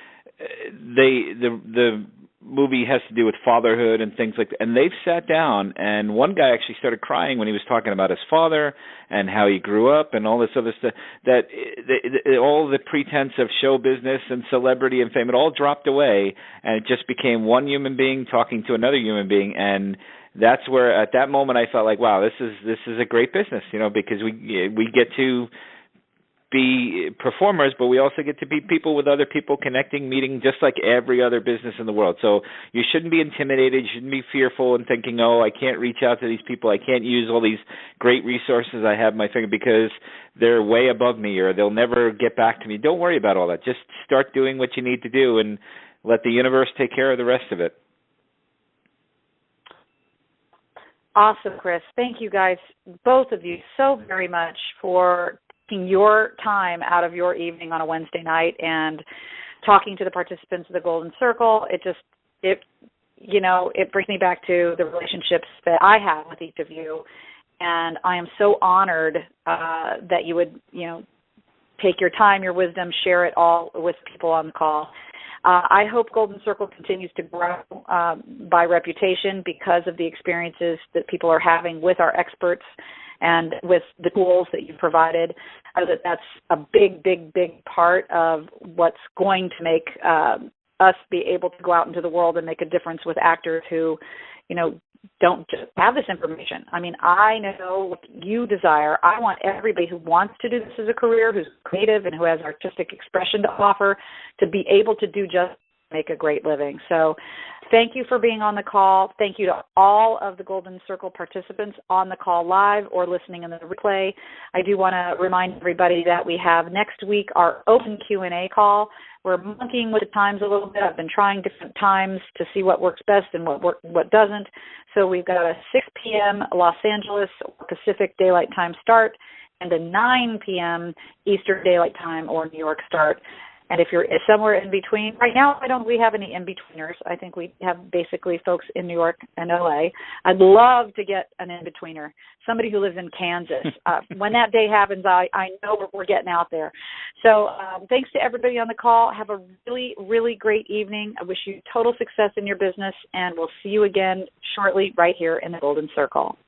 the movie has to do with fatherhood and things like that. And they've sat down, and one guy actually started crying when he was talking about his father and how he grew up and all this other stuff, that all the pretense of show business and celebrity and fame, it all dropped away, and it just became one human being talking to another human being. And that's where, at that moment, I felt like, wow, this is a great business, because we get to be performers, but we also get to be people with other people, connecting, meeting, just like every other business in the world. So you shouldn't be intimidated. You shouldn't be fearful and thinking, oh, I can't reach out to these people. I can't use all these great resources I have at my finger because they're way above me or they'll never get back to me. Don't worry about all that. Just start doing what you need to do and let the universe take care of the rest of it. Awesome, Chris. Thank you guys, both of you, so very much for taking your time out of your evening on a Wednesday night and talking to the participants of the Golden Circle. It brings me back to the relationships that I have with each of you. and I am so honored that you would, take your time, your wisdom, share it all with people on the call. I hope Golden Circle continues to grow by reputation because of the experiences that people are having with our experts and with the tools that you provided. That's a big, big, big part of what's going to make us be able to go out into the world and make a difference with actors who, don't just have this information. I mean, I know what you desire. I want everybody who wants to do this as a career, who's creative and who has artistic expression to offer, to be able to do just make a great living. So thank you for being on the call. Thank you to all of the Golden Circle participants on the call live or listening in the replay. I do want to remind everybody that we have next week our open Q&A call. We're monkeying with the times a little bit. I've been trying different times to see what works best and what doesn't. So we've got a 6 p.m. Los Angeles Pacific Daylight Time start and a 9 p.m. Eastern Daylight Time or New York start. And if you're somewhere in between, right now we have any in-betweeners. I think we have basically folks in New York and LA. I'd love to get an in-betweener, somebody who lives in Kansas. When that day happens, I know we're getting out there. So thanks to everybody on the call. Have a really, really great evening. I wish you total success in your business, and we'll see you again shortly right here in the Golden Circle.